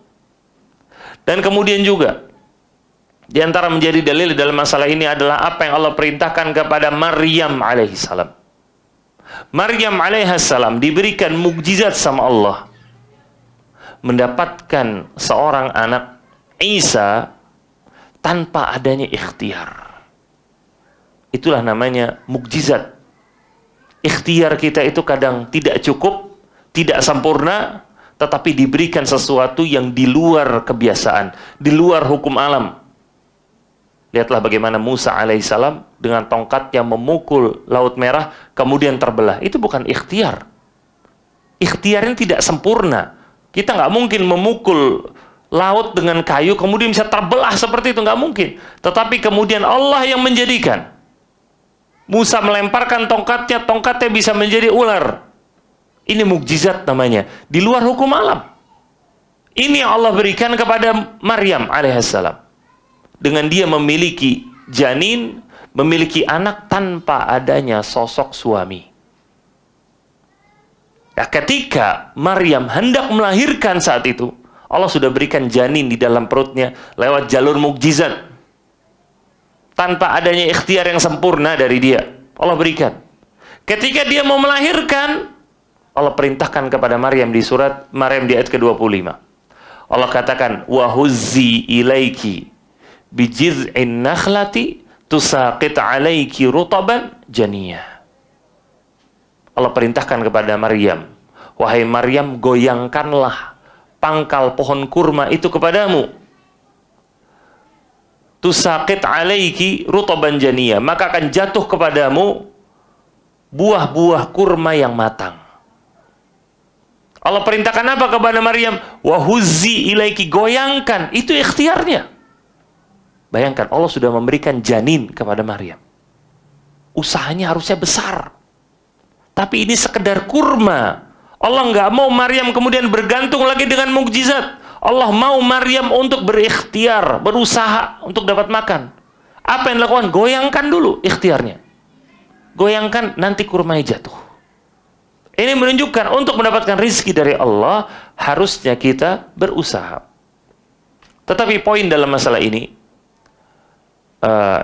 Dan kemudian juga di antara menjadi dalil dalam masalah ini adalah apa yang Allah perintahkan kepada Maryam alaihissalam. Maryam alaihissalam diberikan mukjizat sama Allah, mendapatkan seorang anak Isa tanpa adanya ikhtiar. Itulah namanya mukjizat. Ikhtiar kita itu kadang tidak cukup, tidak sempurna, tetapi diberikan sesuatu yang di luar kebiasaan, di luar hukum alam. Lihatlah bagaimana Musa alaihissalam dengan tongkat yang memukul Laut Merah kemudian terbelah. Itu bukan ikhtiar. Ikhtiarnya tidak sempurna. Kita nggak mungkin memukul laut dengan kayu kemudian bisa terbelah seperti itu, nggak mungkin. Tetapi kemudian Allah yang menjadikan. Musa melemparkan tongkatnya, tongkatnya bisa menjadi ular. Ini mukjizat namanya, di luar hukum alam. Ini yang Allah berikan kepada Maryam alaihissalam. Dengan dia memiliki janin, memiliki anak tanpa adanya sosok suami. Nah, ketika Maryam hendak melahirkan saat itu, Allah sudah berikan janin di dalam perutnya lewat jalur mukjizat. Tanpa adanya ikhtiar yang sempurna dari dia, Allah berikan. Ketika dia mau melahirkan, Allah perintahkan kepada Maryam di surat Maryam di ayat ke-25. Allah katakan, "Wa huzzi ilaiki bijiz'in nakhlati tusaqit 'alaiki rutaban janiyah." Allah perintahkan kepada Maryam, "Wahai Maryam, goyangkanlah pangkal pohon kurma itu kepadamu. Tusaqit 'alaiki rutaban janiyah, maka akan jatuh kepadamu buah-buah kurma yang matang." Allah perintahkan apa kepada Maryam? Wa huzzi ilaiki, goyangkan. Itu ikhtiarnya. Bayangkan, Allah sudah memberikan janin kepada Maryam. Usahanya harusnya besar. Tapi ini sekedar kurma. Allah nggak mau Maryam kemudian bergantung lagi dengan mukjizat. Allah mau Maryam untuk berikhtiar, berusaha untuk dapat makan. Apa yang dilakukan? Goyangkan dulu ikhtiarnya. Goyangkan, nanti kurmanya jatuh. Ini menunjukkan untuk mendapatkan rizki dari Allah, harusnya kita berusaha. Tetapi poin dalam masalah ini,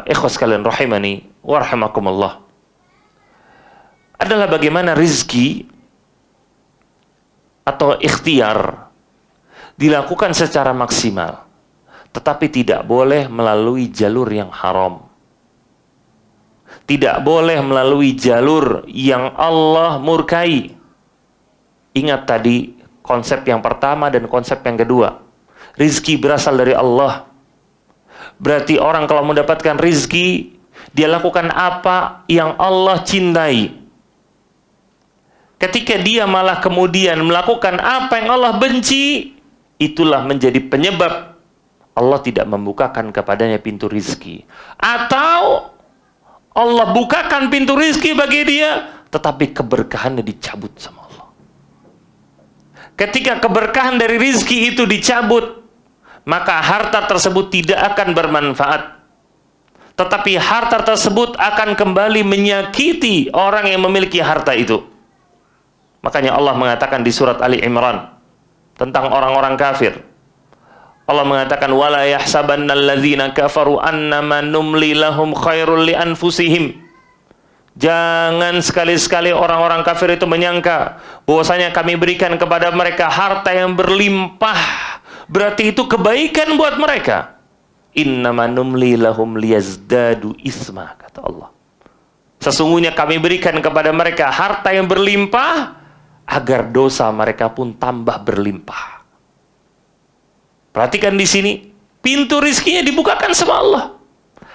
ikhwas kalian rahimani wa rahimakumullah, adalah bagaimana rizki atau ikhtiar dilakukan secara maksimal, tetapi tidak boleh melalui jalur yang haram. Tidak boleh melalui jalur yang Allah murkai. Ingat tadi konsep yang pertama dan konsep yang kedua. Rizki berasal dari Allah. Berarti orang kalau mendapatkan rizki, dia lakukan apa yang Allah cintai. Ketika dia malah kemudian melakukan apa yang Allah benci, itulah menjadi penyebab Allah tidak membukakan kepadanya pintu rizki. Atau Allah bukakan pintu rizki bagi dia, tetapi keberkahannya dicabut sama Allah. ketika keberkahan dari rizki itu dicabut, maka harta tersebut tidak akan bermanfaat. Tetapi harta tersebut akan kembali menyakiti orang yang memiliki harta itu. Makanya Allah mengatakan di surat Ali Imran tentang orang-orang kafir. Allah mengatakan wala yahsabannal ladzina kafaru annama numli lahum khairul li anfusihim. Jangan sekali-sekali orang-orang kafir itu menyangka bahwasanya kami berikan kepada mereka harta yang berlimpah, berarti itu kebaikan buat mereka. Innama numli lahum liyazdadu isma, kata Allah. Sesungguhnya kami berikan kepada mereka harta yang berlimpah agar dosa mereka pun tambah berlimpah. Perhatikan di sini, pintu rizkinya dibukakan sama Allah,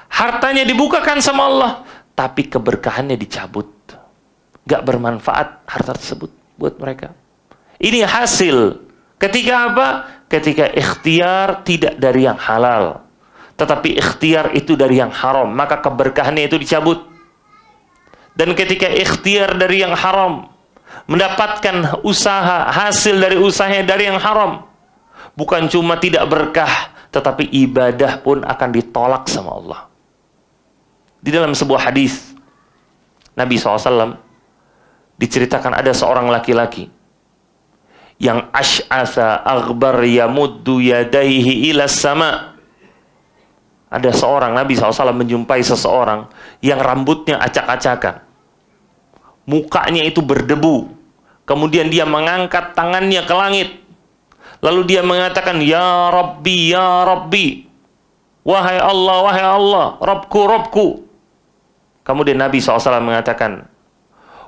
hartanya dibukakan sama Allah, tapi keberkahannya dicabut. Gak bermanfaat harta tersebut buat mereka. Ini hasil ketika apa? Ketika ikhtiar tidak dari yang halal, tetapi ikhtiar itu dari yang haram, maka keberkahannya itu dicabut. Dan ketika ikhtiar dari yang haram, mendapatkan usaha, hasil dari usahanya dari yang haram, bukan cuma tidak berkah, tetapi ibadah pun akan ditolak sama Allah. Di dalam sebuah hadis Nabi SAW diceritakan ada seorang laki-laki yang ash'atha aghbar yamuddu yadaihi ila sama. Ada seorang, Nabi SAW menjumpai seseorang yang rambutnya acak-acakan, mukanya itu berdebu, kemudian dia mengangkat tangannya ke langit, lalu dia mengatakan ya Rabbi, wahai Allah, Rabbku, Rabbku. Kemudian Nabi SAW mengatakan,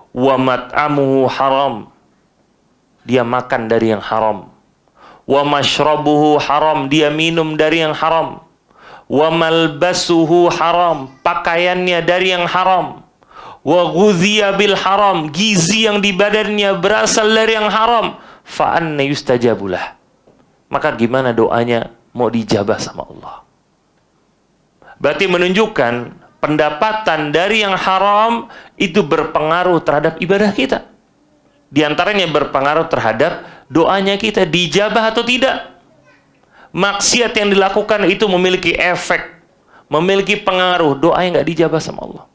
wa mat'amuhu haram, dia makan dari yang haram. Wa mashrabuhu haram, dia minum dari yang haram. Wa malbasuhu haram, pakaiannya dari yang haram. Wa ghudhiya bil haram, gizi yang di badannya berasal dari yang haram. Fa anna yustajabulah, maka gimana doanya mau dijabah sama Allah? Berarti menunjukkan pendapatan dari yang haram itu berpengaruh terhadap ibadah kita. Di antaranya berpengaruh terhadap doanya kita dijabah atau tidak. Maksiat yang dilakukan itu memiliki efek, memiliki pengaruh, doanya nggak dijabah sama Allah.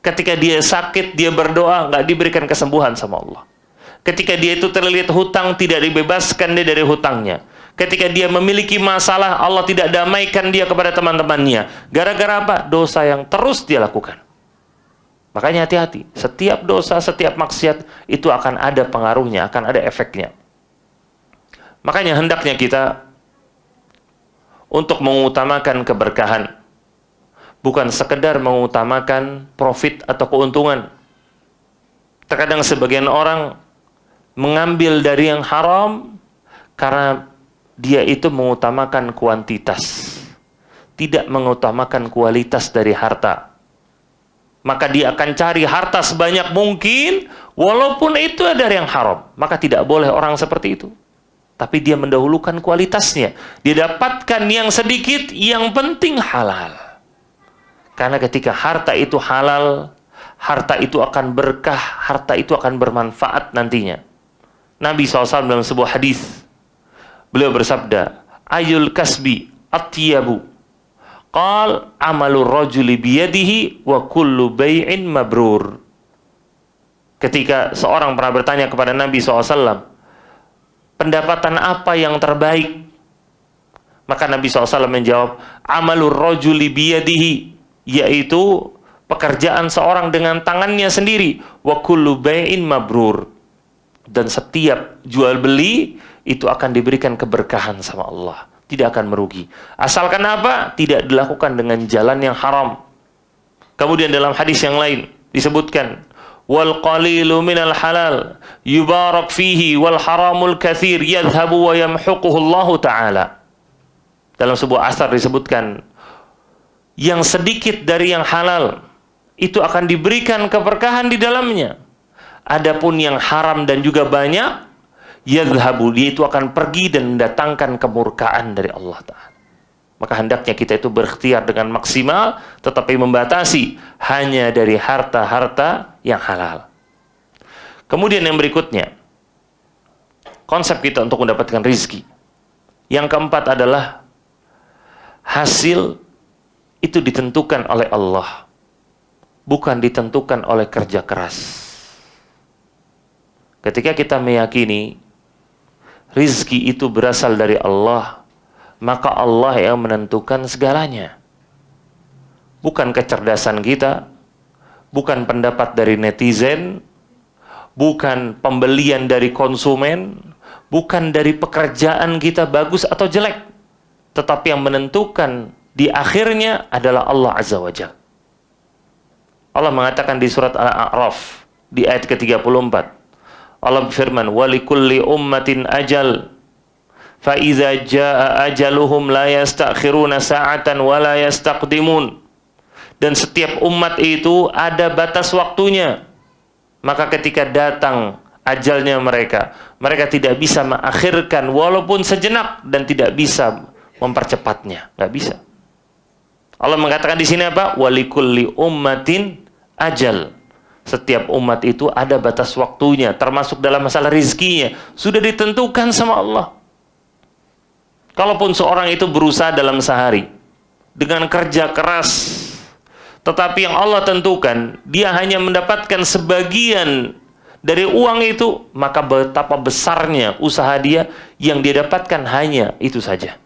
Ketika dia sakit, dia berdoa, nggak diberikan kesembuhan sama Allah. Ketika dia itu terlilit hutang, tidak dibebaskan dia dari hutangnya. Ketika dia memiliki masalah, Allah tidak damaikan dia kepada teman-temannya. Gara-gara apa? Dosa yang terus dia lakukan. Makanya hati-hati. Setiap dosa, setiap maksiat, itu akan ada pengaruhnya, akan ada efeknya. Makanya hendaknya kita untuk mengutamakan keberkahan, bukan sekedar mengutamakan profit atau keuntungan. Terkadang sebagian orang mengambil dari yang haram karena dia itu mengutamakan kuantitas, tidak mengutamakan kualitas dari harta. Maka dia akan cari harta sebanyak mungkin, walaupun itu dari yang haram. Maka tidak boleh orang seperti itu. Tapi dia mendahulukan kualitasnya. Dia dapatkan yang sedikit, yang penting halal. Karena ketika harta itu halal, harta itu akan berkah, harta itu akan bermanfaat nantinya. Nabi SAW dalam sebuah hadis, beliau bersabda, ayul kasbi atyabu, qal amalur rajuli biyadihi wa kullu bay'in mabrur. Ketika seorang pernah bertanya kepada Nabi SAW, pendapatan apa yang terbaik? Maka Nabi SAW menjawab, amalur rajuli biyadihi, yaitu pekerjaan seorang dengan tangannya sendiri, wa kullu bay'in mabrur, dan setiap jual beli itu akan diberikan keberkahan sama Allah, tidak akan merugi. Asalkan apa? Tidak dilakukan dengan jalan yang haram. Kemudian dalam hadis yang lain disebutkan, wal qalilu minal halal yubarak fihi wal haramul katsir yadhhabu wa yamhuquhu Allah taala. Dalam sebuah asar disebutkan, yang sedikit dari yang halal itu akan diberikan keberkahan di dalamnya. Adapun yang haram dan juga banyak, yadhhabu, dia itu akan pergi dan mendatangkan kemurkaan dari Allah Ta'ala. Maka hendaknya kita itu berikhtiar dengan maksimal, tetapi membatasi hanya dari harta-harta yang halal. Kemudian yang berikutnya, konsep kita untuk mendapatkan rizki. Yang keempat adalah hasil itu ditentukan oleh Allah, bukan ditentukan oleh kerja keras. Ketika kita meyakini rizki itu berasal dari Allah, maka Allah yang menentukan segalanya. Bukan kecerdasan kita, bukan pendapat dari netizen, bukan pembelian dari konsumen, bukan dari pekerjaan kita bagus atau jelek, tetapi yang menentukan di akhirnya adalah Allah Azza wa Jalla. Allah mengatakan di surat Al-A'raf di ayat ke-34, Allah berfirman, "Walikulli ummatin ajal, fa idza jaa ajaluhum la yastakhiruna sa'atan wa la yastaqdimun." Dan setiap umat itu ada batas waktunya. Maka ketika datang ajalnya mereka, mereka tidak bisa mengakhirkan walaupun sejenak dan tidak bisa mempercepatnya, nggak bisa. Allah mengatakan di sini apa? Walikulli ummatin ajal. Setiap umat itu ada batas waktunya, termasuk dalam masalah rizkinya. Sudah ditentukan sama Allah. Kalaupun seorang itu berusaha dalam sehari dengan kerja keras, tetapi yang Allah tentukan, dia hanya mendapatkan sebagian dari uang itu, maka betapa besarnya usaha dia, yang dia dapatkan hanya itu saja.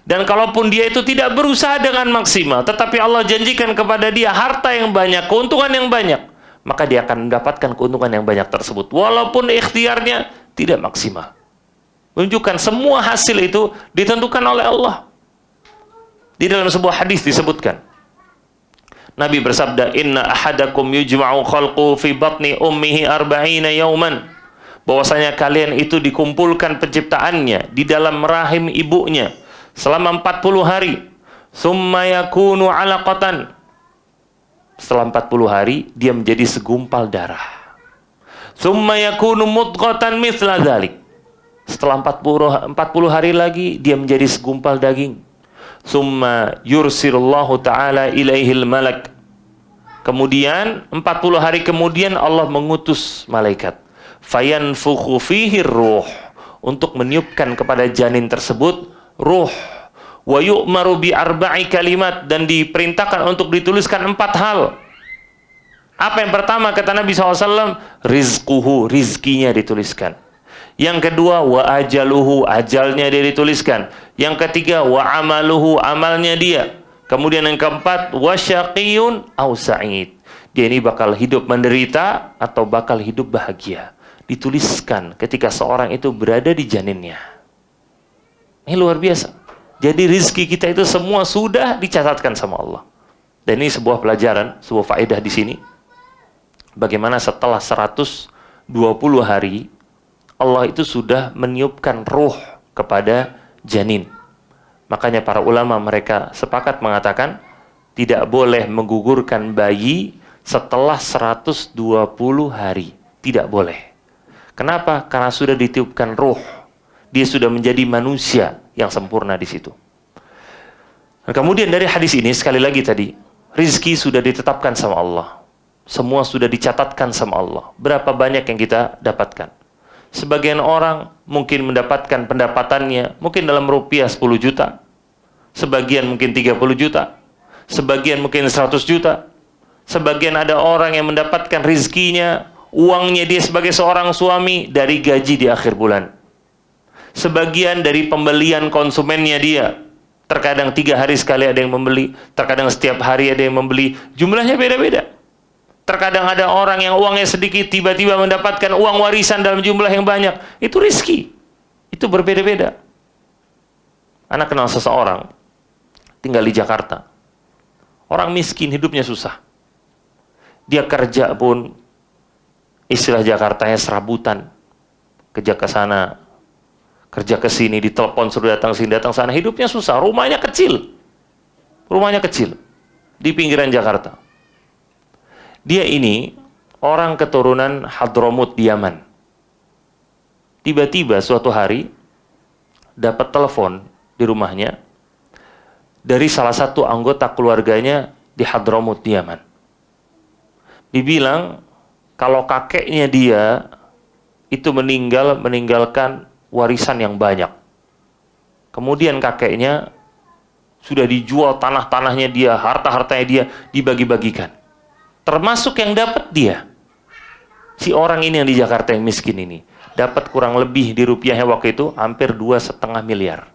Dan kalaupun dia itu tidak berusaha dengan maksimal, tetapi Allah janjikan kepada dia harta yang banyak, keuntungan yang banyak, maka dia akan mendapatkan keuntungan yang banyak tersebut, walaupun ikhtiarnya tidak maksimal. Menunjukkan semua hasil itu ditentukan oleh Allah. Di dalam sebuah hadis disebutkan, Nabi bersabda, "Inna ahadakum yujma'u khalqu fi batni ummihi arba'ina yawman." Bahwasanya kalian itu dikumpulkan penciptaannya di dalam rahim ibunya selama 40 hari. Summa yakunu 'alaqatan. Setelah 40 hari dia menjadi segumpal darah. Summa yakunu mudghatan mithla dzalik. Setelah 40 hari lagi dia menjadi segumpal daging. Summa yursilullahu ta'ala ilaihil malak. Kemudian 40 hari kemudian Allah mengutus malaikat, fayanfukhu fihi ruh, untuk meniupkan kepada janin tersebut ruh. Wa yu'maru bi arba'i kalimat, dan diperintahkan untuk dituliskan 4 hal. Apa yang pertama kata Nabi SAW? Rizquhu, rizkinya dituliskan. Yang kedua, wa ajaluhu, ajalnya dia dituliskan. Yang ketiga, wa amaluhu, amalnya dia. Kemudian yang keempat, wa syaqiyun au sa'id, dia ini bakal hidup menderita atau bakal hidup bahagia. Dituliskan ketika seorang itu berada di janinnya. Ini luar biasa. Jadi rizki kita itu semua sudah dicatatkan sama Allah. Dan ini sebuah pelajaran, sebuah faedah di sini. Bagaimana setelah 120 hari Allah itu sudah meniupkan ruh kepada janin. Makanya para ulama mereka sepakat mengatakan tidak boleh menggugurkan bayi setelah 120 hari. Tidak boleh. Kenapa? Karena sudah ditiupkan ruh. Dia sudah menjadi manusia yang sempurna di situ. Nah, kemudian dari hadis ini sekali lagi tadi, rizki sudah ditetapkan sama Allah. Semua sudah dicatatkan sama Allah. Berapa banyak yang kita dapatkan? Sebagian orang mungkin mendapatkan pendapatannya mungkin dalam rupiah 10 juta. Sebagian mungkin 30 juta. Sebagian mungkin 100 juta. Sebagian ada orang yang mendapatkan rizkinya, uangnya dia sebagai seorang suami dari gaji di akhir bulan. Sebagian dari pembelian konsumennya dia. Terkadang 3 hari sekali ada yang membeli, terkadang setiap hari ada yang membeli. Jumlahnya beda-beda. Terkadang ada orang yang uangnya sedikit, tiba-tiba mendapatkan uang warisan dalam jumlah yang banyak. Itu rizki. Itu berbeda-beda. Anak kenal seseorang, tinggal di Jakarta. Orang miskin, hidupnya susah. Dia kerja pun, istilah Jakartanya serabutan. Kerja ke sana, kerja ke sini, ditelepon suruh datang sini, datang sana. Hidupnya susah, rumahnya kecil. Rumahnya kecil. Di pinggiran Jakarta. Dia ini orang keturunan Hadramut di Yaman. Tiba-tiba suatu hari dapat telepon di rumahnya dari salah satu anggota keluarganya di Hadramut di Yaman. Dibilang kalau kakeknya dia itu meninggalkan warisan yang banyak. Kemudian kakeknya sudah dijual tanah-tanahnya dia, harta-hartanya dia dibagi-bagikan. Termasuk yang dapat dia. Si orang ini yang di Jakarta yang miskin ini dapat kurang lebih di rupiahnya waktu itu hampir 2,5 miliar.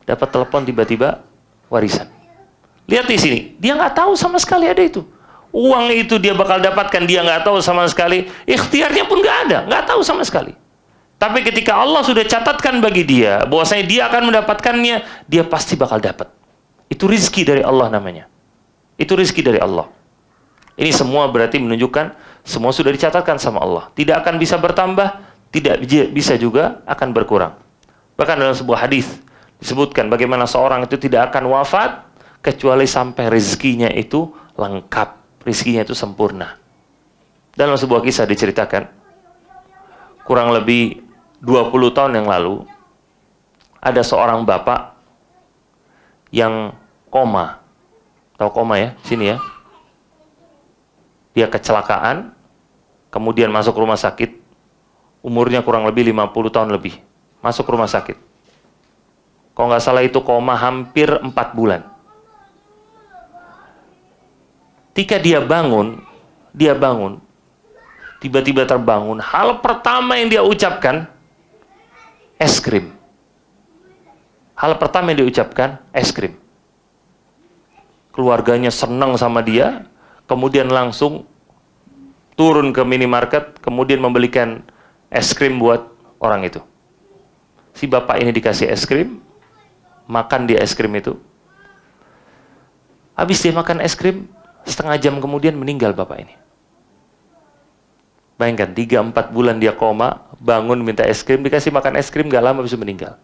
Dapat telepon tiba-tiba warisan. Lihat di sini, dia nggak tahu sama sekali ada itu. Uang itu dia bakal dapatkan, dia nggak tahu sama sekali. Ikhtiarnya pun nggak ada, nggak tahu sama sekali. Tapi ketika Allah sudah catatkan bagi dia, bahwasanya dia akan mendapatkannya, dia pasti bakal dapat. Itu rizki dari Allah namanya. Itu rizki dari Allah. Ini semua berarti menunjukkan, semua sudah dicatatkan sama Allah. Tidak akan bisa bertambah, tidak bisa juga akan berkurang. Bahkan dalam sebuah hadis disebutkan bagaimana seorang itu tidak akan wafat, kecuali sampai rizkinya itu lengkap. Rizkinya itu sempurna. Dalam sebuah kisah diceritakan, kurang lebih 20 tahun yang lalu, ada seorang bapak yang koma. Tahu koma ya? Sini ya. Dia kecelakaan, kemudian masuk rumah sakit, umurnya kurang lebih 50 tahun lebih. Masuk rumah sakit. Kalau nggak salah itu koma hampir 4 bulan. Ketika dia bangun, tiba-tiba terbangun, hal pertama yang dia ucapkan, es krim. Hal pertama yang dia ucapkan, es krim. Keluarganya senang sama dia, kemudian langsung turun ke minimarket, kemudian membelikan es krim buat orang itu. Si bapak ini dikasih es krim, makan dia es krim itu. Habis dia makan es krim, setengah jam kemudian meninggal bapak ini. Bayangkan, 3-4 bulan dia koma, bangun minta es krim, dikasih makan es krim, gak lama bisa meninggal.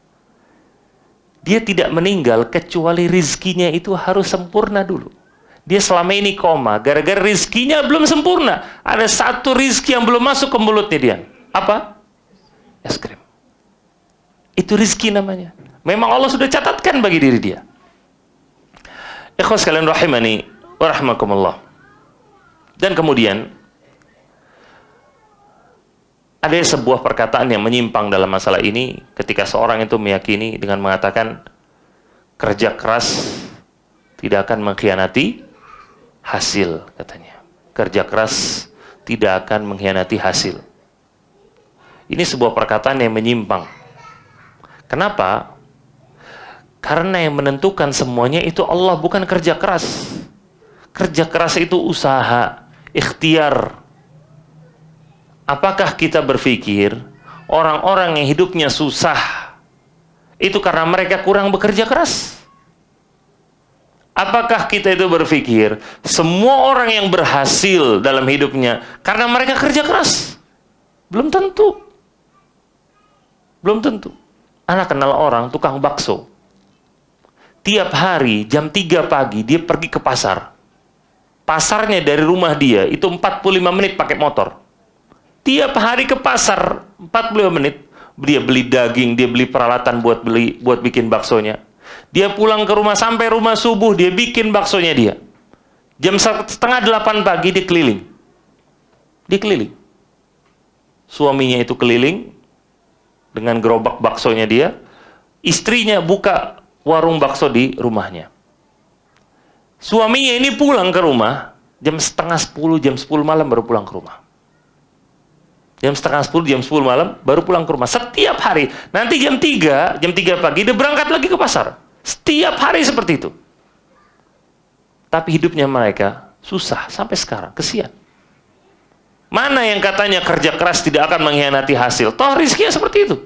Dia tidak meninggal kecuali rizkinya itu harus sempurna dulu. Dia selama ini koma, gara-gara rizkinya belum sempurna. Ada satu rizki yang belum masuk ke mulutnya dia. Apa? Es krim. Itu rizki namanya. Memang Allah sudah catatkan bagi diri dia. Ikhwas sekalian rahimani wa rahmakumullah. Dan kemudian ada sebuah perkataan yang menyimpang dalam masalah ini ketika seorang itu meyakini dengan mengatakan kerja keras tidak akan mengkhianati hasil, katanya. Kerja keras tidak akan mengkhianati hasil. Ini sebuah perkataan yang menyimpang. Kenapa? Karena yang menentukan semuanya itu Allah, bukan kerja keras. Kerja keras itu usaha, ikhtiar. Apakah kita berpikir orang-orang yang hidupnya susah itu karena mereka kurang bekerja keras? Apakah kita itu berpikir semua orang yang berhasil dalam hidupnya karena mereka kerja keras? Belum tentu. Belum tentu. Anak kenal orang tukang bakso. Tiap hari jam 3 pagi dia pergi ke pasar. Pasarnya dari rumah dia itu 45 menit pakai motor. Tiap hari ke pasar 45 menit, dia beli daging, dia beli peralatan buat bikin baksonya. Dia pulang ke rumah, sampai rumah subuh dia bikin baksonya dia. Jam 7:30 pagi dia keliling. Dia keliling. Suaminya itu keliling dengan gerobak baksonya dia. Istrinya buka warung bakso di rumahnya. Suaminya ini pulang ke rumah jam 9:30, jam 10 malam baru pulang ke rumah. Jam 9:30, jam 10 malam baru pulang ke rumah. Setiap hari. Nanti jam 3 pagi dia berangkat lagi ke pasar. Setiap hari seperti itu. Tapi hidupnya mereka susah sampai sekarang. Kesian. Mana yang katanya kerja keras tidak akan mengkhianati hasil? Toh rizkinya seperti itu.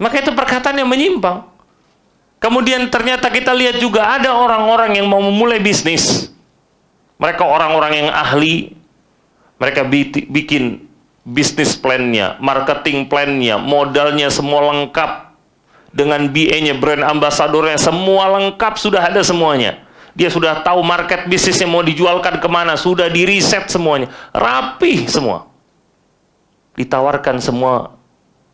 Maka itu perkataan yang menyimpang. Kemudian ternyata kita lihat juga ada orang-orang yang mau memulai bisnis. Mereka orang-orang yang ahli. Mereka bikin bisnis plan-nya, marketing plan-nya, modalnya semua lengkap. Dengan BA-nya, brand ambassador-nya, semua lengkap, sudah ada semuanya. Dia sudah tahu market bisnisnya mau dijualkan kemana, sudah di-riset semuanya. Rapih semua. Ditawarkan semua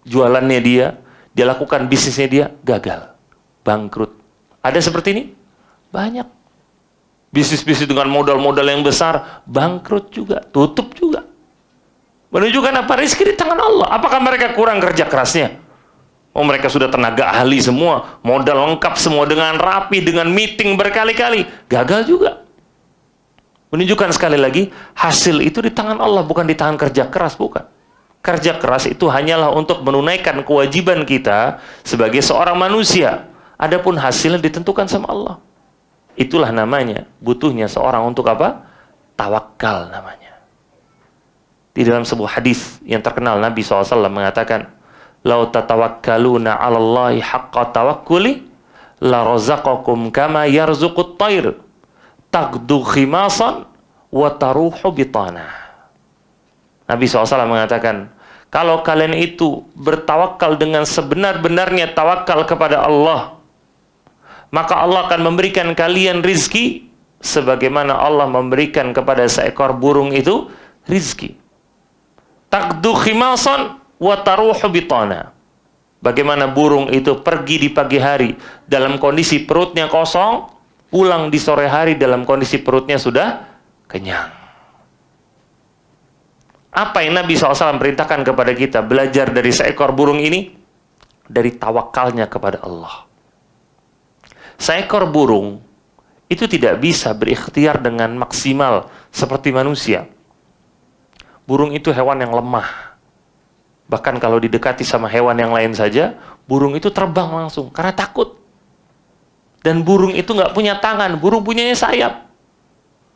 jualannya dia lakukan bisnisnya dia, gagal. Bangkrut. Ada seperti ini? Banyak. Bisnis-bisnis dengan modal-modal yang besar, bangkrut juga, tutup juga. Menunjukkan apa? Rizki di tangan Allah. Apakah mereka kurang kerja kerasnya? Oh, mereka sudah tenaga ahli semua, modal lengkap semua dengan rapi, dengan meeting berkali-kali. Gagal juga. Menunjukkan sekali lagi, hasil itu di tangan Allah, bukan di tangan kerja keras, bukan. Kerja keras itu hanyalah untuk menunaikan kewajiban kita sebagai seorang manusia. Adapun hasilnya ditentukan sama Allah. Itulah namanya, butuhnya seorang untuk apa? Tawakal namanya. Di dalam sebuah hadis yang terkenal, Nabi SAW mengatakan, "Lau tatawakkaluna 'alallahi haqqa tawakkuli, la razaqakum kama yarzuqut tayr, taqdu khimasan wa taruhu bitana." Nabi SAW mengatakan, kalau kalian itu bertawakal dengan sebenar-benarnya tawakal kepada Allah, maka Allah akan memberikan kalian rizki sebagaimana Allah memberikan kepada seekor burung itu rizki. Taqdu khimasan wa taruhu bitana. Bagaimana burung itu pergi di pagi hari dalam kondisi perutnya kosong, pulang di sore hari dalam kondisi perutnya sudah kenyang. Apa yang Nabi SAW perintahkan kepada kita? Belajar dari seekor burung ini, dari tawakalnya kepada Allah. Seekor burung itu tidak bisa berikhtiar dengan maksimal seperti manusia. Burung itu hewan yang lemah. Bahkan kalau didekati sama hewan yang lain saja, burung itu terbang langsung karena takut. Dan burung itu nggak punya tangan, burung punyanya sayap.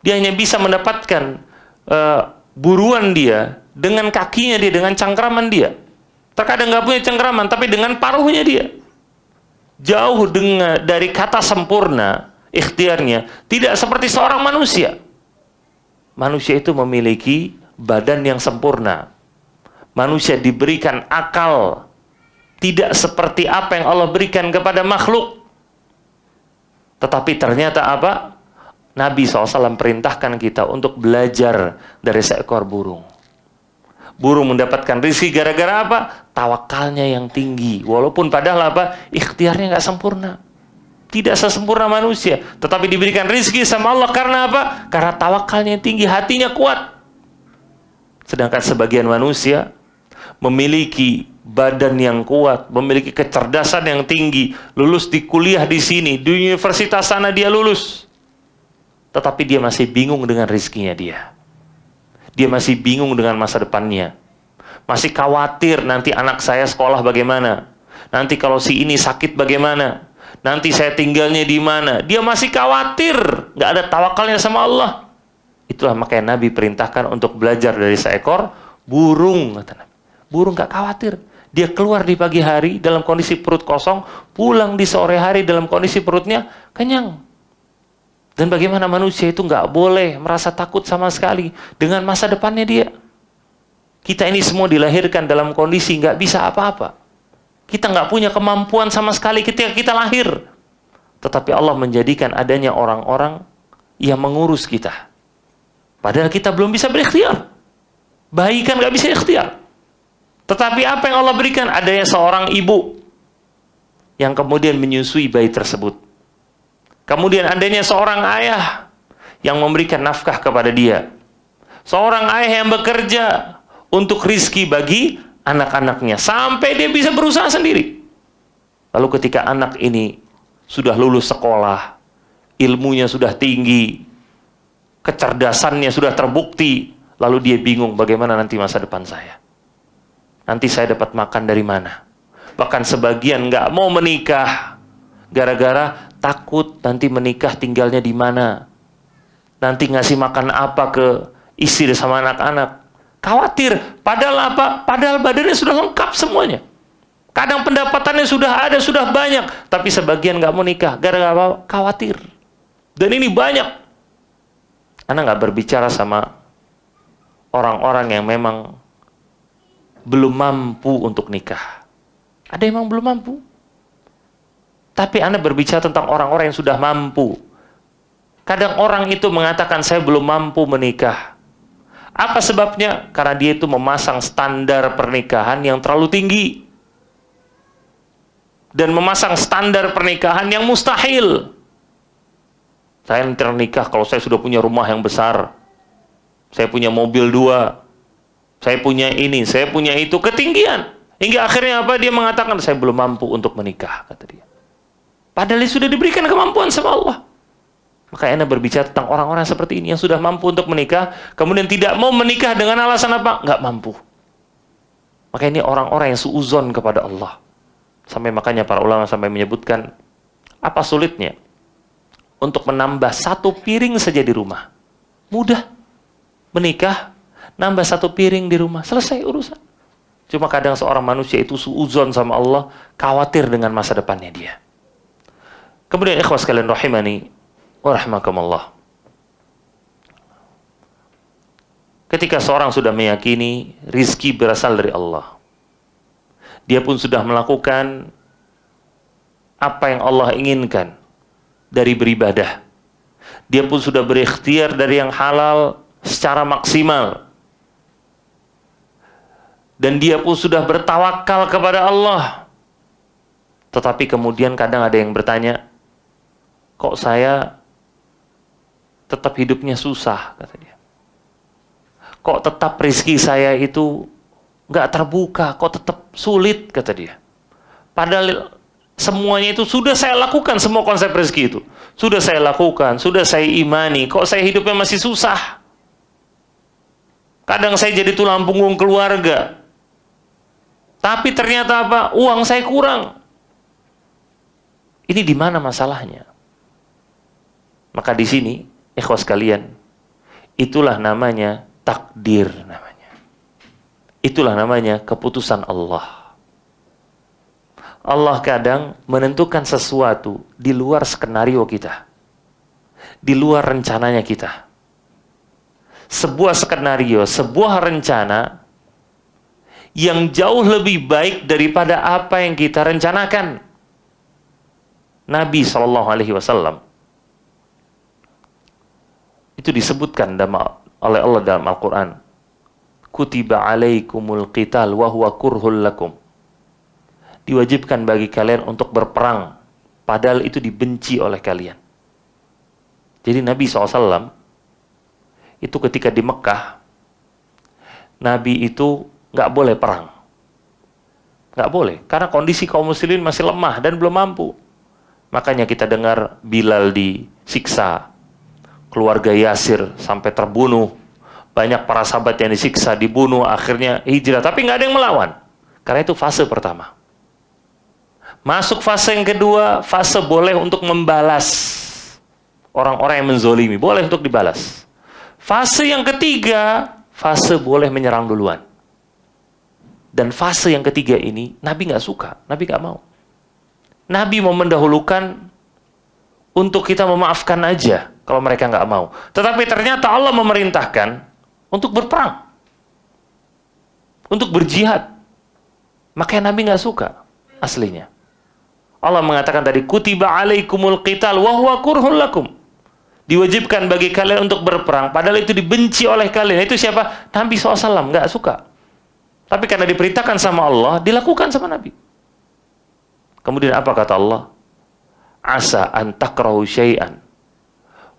Dia hanya bisa mendapatkan buruan dia dengan kakinya dia, dengan cengkraman dia. Terkadang nggak punya cengkraman, tapi dengan paruhnya dia. Jauh dari kata sempurna ikhtiarnya, tidak seperti seorang manusia. Manusia itu memiliki badan yang sempurna. Manusia diberikan akal, tidak seperti apa yang Allah berikan kepada makhluk. Tetapi ternyata apa? Nabi SAW perintahkan kita untuk belajar dari seekor burung. Burung mendapatkan rezeki gara-gara apa? Tawakalnya yang tinggi. Walaupun padahal apa? Ikhtiarnya nggak sempurna. Tidak sesempurna manusia. Tetapi diberikan rezeki sama Allah karena apa? Karena tawakalnya yang tinggi, hatinya kuat. Sedangkan sebagian manusia memiliki badan yang kuat, memiliki kecerdasan yang tinggi, lulus di kuliah di sini, di universitas sana dia lulus. Tetapi dia masih bingung dengan rezekinya dia. Dia masih bingung dengan masa depannya. Masih khawatir nanti anak saya sekolah bagaimana. Nanti kalau si ini sakit bagaimana. Nanti saya tinggalnya di mana. Dia masih khawatir. Nggak ada tawakalnya sama Allah. Itulah makanya Nabi perintahkan untuk belajar dari seekor burung. Kata Nabi. Burung nggak khawatir. Dia keluar di pagi hari dalam kondisi perut kosong. Pulang di sore hari dalam kondisi perutnya kenyang. Dan bagaimana manusia itu nggak boleh merasa takut sama sekali dengan masa depannya dia. Kita ini semua dilahirkan dalam kondisi nggak bisa apa-apa. Kita nggak punya kemampuan sama sekali ketika kita lahir. Tetapi Allah menjadikan adanya orang-orang yang mengurus kita. Padahal kita belum bisa berikhtiar. Bayi kan nggak bisa ikhtiar. Tetapi apa yang Allah berikan? Adanya seorang ibu yang kemudian menyusui bayi tersebut. Kemudian adanya seorang ayah yang memberikan nafkah kepada dia. Seorang ayah yang bekerja untuk rizki bagi anak-anaknya. Sampai dia bisa berusaha sendiri. Lalu ketika anak ini sudah lulus sekolah, ilmunya sudah tinggi, kecerdasannya sudah terbukti, lalu dia bingung bagaimana nanti masa depan saya. Nanti saya dapat makan dari mana? Bahkan sebagian nggak mau menikah. Gara-gara takut nanti menikah tinggalnya di mana. Nanti ngasih makan apa ke istri sama anak-anak. Khawatir. Padahal apa? Padahal badannya sudah lengkap semuanya. Kadang pendapatannya sudah ada, sudah banyak. Tapi sebagian nggak mau nikah. Gara-gara apa? Khawatir. Dan ini banyak. Anda nggak berbicara sama orang-orang yang memang belum mampu untuk nikah. Ada yang memang belum mampu. Tapi Anda berbicara tentang orang-orang yang sudah mampu. Kadang orang itu mengatakan saya belum mampu menikah. Apa sebabnya? Karena dia itu memasang standar pernikahan yang terlalu tinggi. Dan memasang standar pernikahan yang mustahil. Saya nanti nikah kalau saya sudah punya rumah yang besar. Saya punya mobil 2. Saya punya ini, saya punya itu, ketinggian. Hingga akhirnya apa? Dia mengatakan, saya belum mampu untuk menikah, kata dia. Padahal dia sudah diberikan kemampuan sama Allah. Maka Anda berbicara tentang orang-orang seperti ini yang sudah mampu untuk menikah, kemudian tidak mau menikah dengan alasan apa? Nggak mampu. Maka ini orang-orang yang suuzon kepada Allah. Sampai makanya para ulama sampai menyebutkan, apa sulitnya untuk menambah 1 piring saja di rumah? Mudah. Menikah, nambah 1 piring di rumah, selesai urusan. Cuma kadang seorang manusia itu suuzon sama Allah, khawatir dengan masa depannya dia. Kemudian ikhwas kalian rahimani wa rahmakumullah. Ketika seorang sudah meyakini rizki berasal dari Allah, dia pun sudah melakukan apa yang Allah inginkan dari beribadah. Dia pun sudah berikhtiar dari yang halal secara maksimal. Dan dia pun sudah bertawakal kepada Allah. Tetapi kemudian kadang ada yang bertanya, kok saya tetap hidupnya susah, kata dia. Kok tetap rezeki saya itu nggak terbuka, kok tetap sulit, kata dia. Padahal semuanya itu sudah saya lakukan, semua konsep rezeki itu. Sudah saya lakukan, sudah saya imani, kok saya hidupnya masih susah. Kadang saya jadi tulang punggung keluarga. Tapi ternyata apa? Uang saya kurang. Ini di mana masalahnya? Maka di sini, ikhwas kalian, itulah namanya takdir namanya. Itulah namanya keputusan Allah. Allah kadang menentukan sesuatu di luar skenario kita. Di luar rencananya kita. Sebuah skenario, sebuah rencana yang jauh lebih baik daripada apa yang kita rencanakan. Nabi SAW itu disebutkan oleh Allah dalam Al-Quran. Kutiba alaikumul qital wa huwa kurhul lakum. Diwajibkan bagi kalian untuk berperang, padahal itu dibenci oleh kalian. Jadi Nabi SAW itu ketika di Mekah, Nabi itu nggak boleh perang. Nggak boleh, karena kondisi kaum muslimin masih lemah dan belum mampu. Makanya kita dengar Bilal disiksa, keluarga Yasir sampai terbunuh, banyak para sahabat yang disiksa, dibunuh, akhirnya hijrah, tapi nggak ada yang melawan. Karena itu fase pertama. Masuk fase yang kedua, fase boleh untuk membalas orang-orang yang menzolimi, boleh untuk dibalas. Fase yang ketiga, fase boleh menyerang duluan. Dan fase yang ketiga ini, Nabi nggak suka, Nabi nggak mau. Nabi mau mendahulukan untuk kita memaafkan aja kalau mereka nggak mau. Tetapi ternyata Allah memerintahkan untuk berperang, untuk berjihad. Makanya Nabi nggak suka aslinya. Allah mengatakan tadi, kutiba alaikumul qital wa huwa kurhul lakum. Diwajibkan bagi kalian untuk berperang, padahal itu dibenci oleh kalian. Itu siapa? Nabi SAW nggak suka. Tapi karena diperintahkan sama Allah, dilakukan sama Nabi. Kemudian apa kata Allah? Asa an takrahu syai'an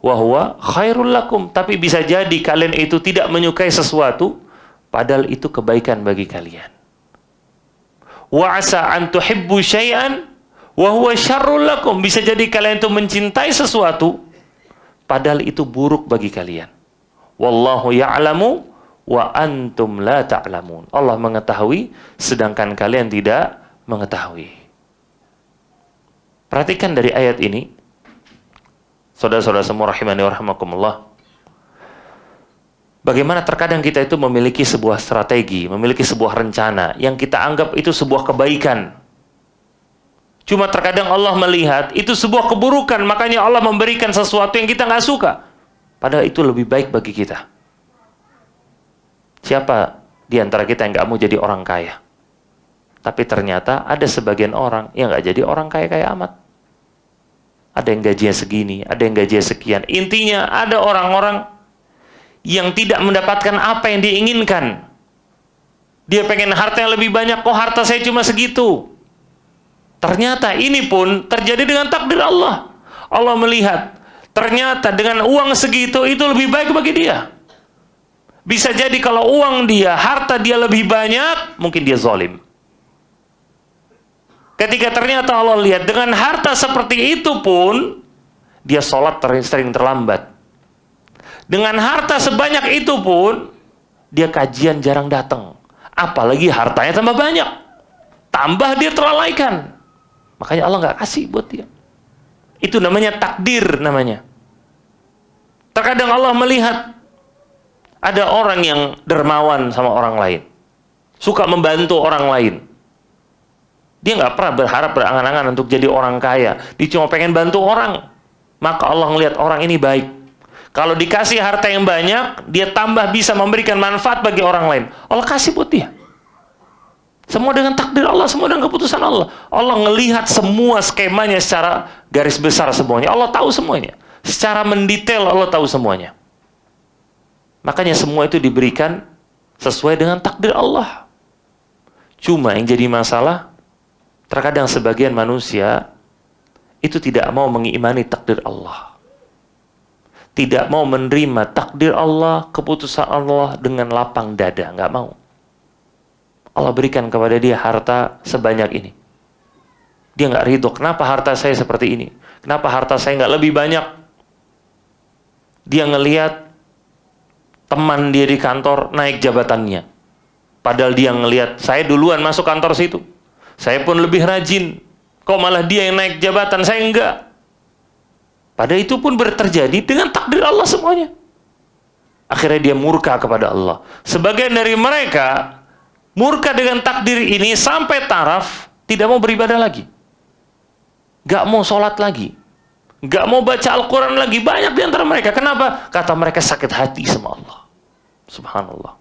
wa huwa khairul lakum. Tapi bisa jadi kalian itu tidak menyukai sesuatu, padahal itu kebaikan bagi kalian. Wa asa an tuhibbu syai'an wa huwa syarrul lakum. Bisa jadi kalian itu mencintai sesuatu, padahal itu buruk bagi kalian. Wallahu ya'lamu wa antum la ta'lamun. Allah mengetahui sedangkan kalian tidak mengetahui. Perhatikan dari ayat ini, saudara-saudara semua rahimani wa rahimakumullah, bagaimana terkadang kita itu memiliki sebuah strategi, memiliki sebuah rencana yang kita anggap itu sebuah kebaikan. Cuma terkadang Allah melihat itu sebuah keburukan, makanya Allah memberikan sesuatu yang kita nggak suka. Padahal itu lebih baik bagi kita. Siapa di antara kita yang nggak mau jadi orang kaya? Tapi ternyata ada sebagian orang yang nggak jadi orang kaya-kaya amat. Ada yang gajinya segini, ada yang gajinya sekian. Intinya ada orang-orang yang tidak mendapatkan apa yang diinginkan. Dia pengen harta yang lebih banyak, kok harta saya cuma segitu. Ternyata ini pun terjadi dengan takdir Allah. Allah melihat, ternyata dengan uang segitu itu lebih baik bagi dia. Bisa jadi kalau uang dia, harta dia lebih banyak, mungkin dia zalim. Ketika ternyata Allah lihat dengan harta seperti itu pun, dia sholat sering terlambat. Dengan harta sebanyak itu pun, dia kajian jarang datang. Apalagi hartanya tambah banyak. Tambah dia terlalaikan. Makanya Allah nggak kasih buat dia. Itu namanya takdir namanya. Terkadang Allah melihat ada orang yang dermawan sama orang lain. Suka membantu orang lain. Dia nggak pernah berharap berangan-angan untuk jadi orang kaya. Dia cuma pengen bantu orang. Maka Allah melihat orang ini baik. Kalau dikasih harta yang banyak, dia tambah bisa memberikan manfaat bagi orang lain. Allah kasih buat dia. Semua dengan takdir Allah, semua dengan keputusan Allah. Allah ngelihat semua skemanya secara garis besar semuanya. Allah tahu semuanya. Secara mendetail Allah tahu semuanya. Makanya semua itu diberikan sesuai dengan takdir Allah. Cuma yang jadi masalah, terkadang sebagian manusia itu tidak mau mengimani takdir Allah. Tidak mau menerima takdir Allah, keputusan Allah dengan lapang dada. Nggak mau. Allah berikan kepada dia harta sebanyak ini. Dia nggak ridho. Kenapa harta saya seperti ini? Kenapa harta saya nggak lebih banyak? Dia ngelihat teman dia di kantor naik jabatannya. Padahal dia ngelihat, saya duluan masuk kantor situ. Saya pun lebih rajin. Kok malah dia yang naik jabatan, saya enggak. Padahal itu pun terjadi dengan takdir Allah semuanya. Akhirnya dia murka kepada Allah. Sebagian dari mereka murka dengan takdir ini sampai taraf tidak mau beribadah lagi. Gak mau sholat lagi. Gak mau baca Al-Quran lagi. Banyak di antara mereka. Kenapa? Kata mereka sakit hati sama Allah. Subhanallah.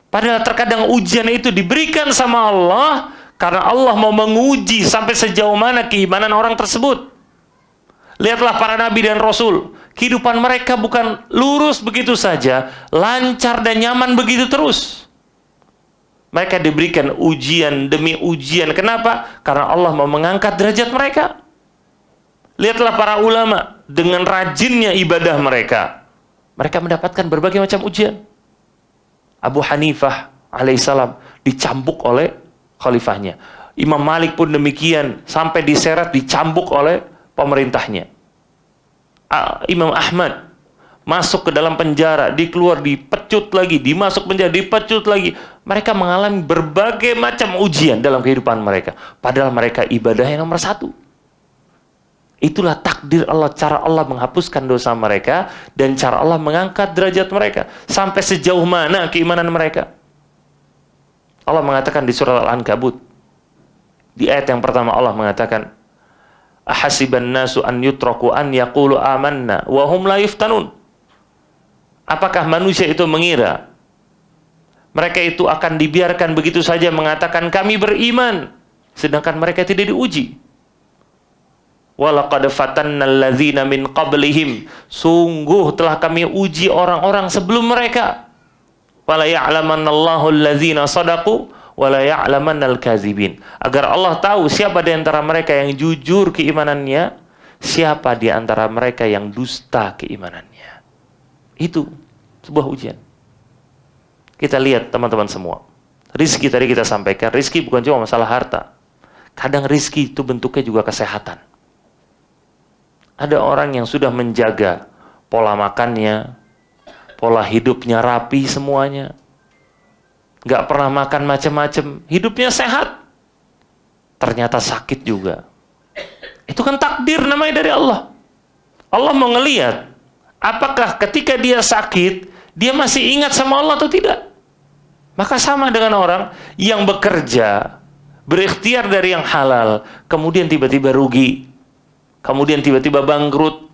Padahal terkadang ujian itu diberikan sama Allah karena Allah mau menguji sampai sejauh mana keimanan orang tersebut. Lihatlah para nabi dan rasul. Kehidupan mereka bukan lurus begitu saja, lancar dan nyaman begitu terus. Mereka diberikan ujian demi ujian. Kenapa? Karena Allah mau mengangkat derajat mereka. Lihatlah para ulama dengan rajinnya ibadah mereka. Mereka mendapatkan berbagai macam ujian. Abu Hanifah alaihissalam dicambuk oleh khalifahnya. Imam Malik pun demikian, sampai diseret, dicambuk oleh pemerintahnya. Imam Ahmad masuk ke dalam penjara, dikeluar, dipecut lagi, dimasuk penjara, dipecut lagi. Mereka mengalami berbagai macam ujian dalam kehidupan mereka. Padahal mereka ibadah yang nomor satu. Itulah takdir Allah, cara Allah menghapuskan dosa mereka dan cara Allah mengangkat derajat mereka. Sampai sejauh mana keimanan mereka. Allah mengatakan di surah Al-Ankabut, di ayat yang pertama Allah mengatakan, ahasiban nasu an yutraku an yaqulu amanna wa hum la yuftanun. Apakah manusia itu mengira mereka itu akan dibiarkan begitu saja mengatakan kami beriman, sedangkan mereka tidak diuji? Walaqad fatannal ladzina min qablihim, sungguh telah kami uji orang-orang sebelum mereka. Wala ya'lamannallahu alladzina shadaqu wala ya'lamannal kadzibin. Agar Allah tahu siapa di antara mereka yang jujur keimanannya, siapa di antara mereka yang dusta keimanannya. Itu sebuah ujian. Kita lihat teman-teman semua. Rizki tadi kita sampaikan, rizki bukan cuma masalah harta. Kadang rizki itu bentuknya juga kesehatan. Ada orang yang sudah menjaga pola makannya, pola hidupnya rapi semuanya. Nggak pernah makan macam-macam, hidupnya sehat. Ternyata sakit juga. Itu kan takdir namanya dari Allah. Allah mau ngelihat apakah ketika dia sakit, dia masih ingat sama Allah atau tidak. Maka sama dengan orang yang bekerja, berikhtiar dari yang halal, kemudian tiba-tiba rugi, kemudian tiba-tiba bangkrut,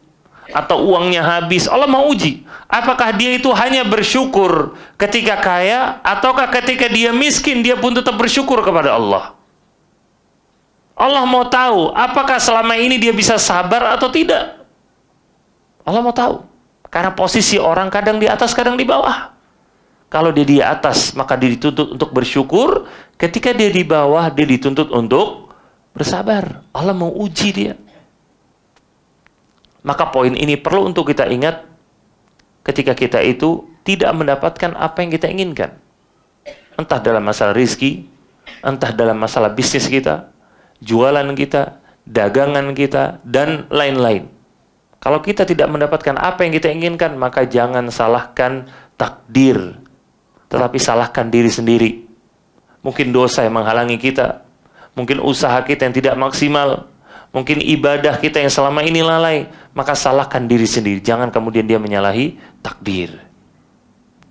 atau uangnya habis. Allah mau uji, apakah dia itu hanya bersyukur ketika kaya, ataukah ketika dia miskin dia pun tetap bersyukur kepada Allah. Allah mau tahu apakah selama ini dia bisa sabar atau tidak. Allah mau tahu, karena posisi orang kadang di atas, kadang di bawah. Kalau dia di atas, maka dia dituntut untuk bersyukur. Ketika dia di bawah, dia dituntut untuk bersabar. Allah mau uji dia. Maka poin ini perlu untuk kita ingat ketika kita itu tidak mendapatkan apa yang kita inginkan. Entah dalam masalah rizki, entah dalam masalah bisnis kita, jualan kita, dagangan kita, dan lain-lain. Kalau kita tidak mendapatkan apa yang kita inginkan, maka jangan salahkan takdir, tetapi salahkan diri sendiri. Mungkin dosa yang menghalangi kita, mungkin usaha kita yang tidak maksimal, mungkin ibadah kita yang selama ini lalai, maka salahkan diri sendiri. Jangan kemudian dia menyalahi takdir.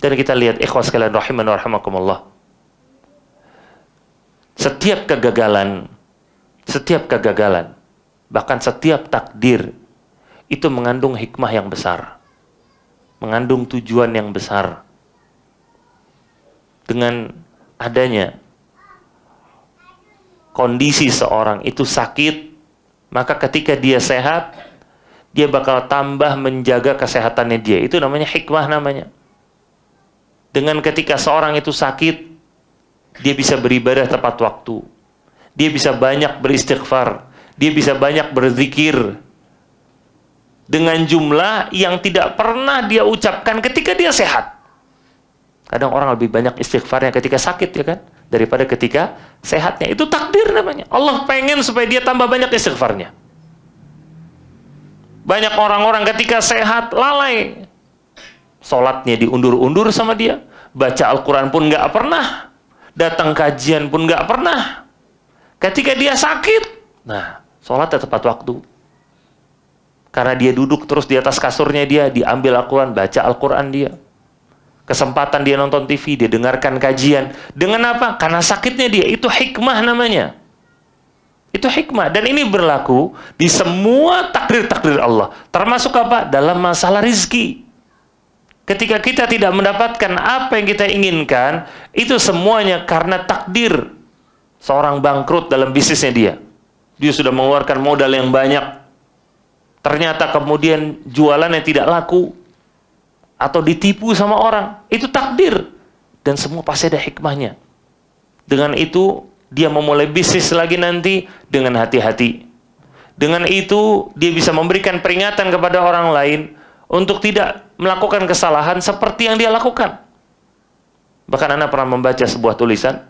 Dan kita lihat, ikhwas sekalian rahiman wa rahimakumullah, setiap kegagalan, bahkan setiap takdir, itu mengandung hikmah yang besar, mengandung tujuan yang besar. Dengan adanya kondisi seorang itu sakit, maka ketika dia sehat, dia bakal tambah menjaga kesehatannya dia. Itu namanya hikmah namanya. Dengan ketika seorang itu sakit, dia bisa beribadah tepat waktu, dia bisa banyak beristighfar, dia bisa banyak berzikir dengan jumlah yang tidak pernah dia ucapkan ketika dia sehat. Kadang orang lebih banyak istighfarnya ketika sakit, ya kan, daripada ketika sehatnya. Itu takdir namanya. Allah pengen supaya dia tambah banyak istighfarnya. Banyak orang-orang ketika sehat lalai, sholatnya diundur-undur sama dia, baca Al-Quran pun nggak pernah, datang kajian pun nggak pernah. Ketika dia sakit, nah, sholatnya tepat waktu. Karena dia duduk terus di atas kasurnya dia, diambil Al-Quran, baca Al-Quran dia. Kesempatan dia nonton TV, dia dengarkan kajian. Dengan apa? Karena sakitnya dia. Itu hikmah namanya. Itu hikmah. Dan ini berlaku di semua takdir-takdir Allah. Termasuk apa? Dalam masalah rizki. Ketika kita tidak mendapatkan apa yang kita inginkan, itu semuanya karena takdir. Seorang bangkrut dalam bisnisnya dia. Dia sudah mengeluarkan modal yang banyak. Ternyata kemudian jualannya tidak laku, atau ditipu sama orang. Itu takdir. Dan semua pasti ada hikmahnya. Dengan itu, dia memulai bisnis lagi nanti dengan hati-hati. Dengan itu, dia bisa memberikan peringatan kepada orang lain untuk tidak melakukan kesalahan seperti yang dia lakukan. Bahkan Anda pernah membaca sebuah tulisan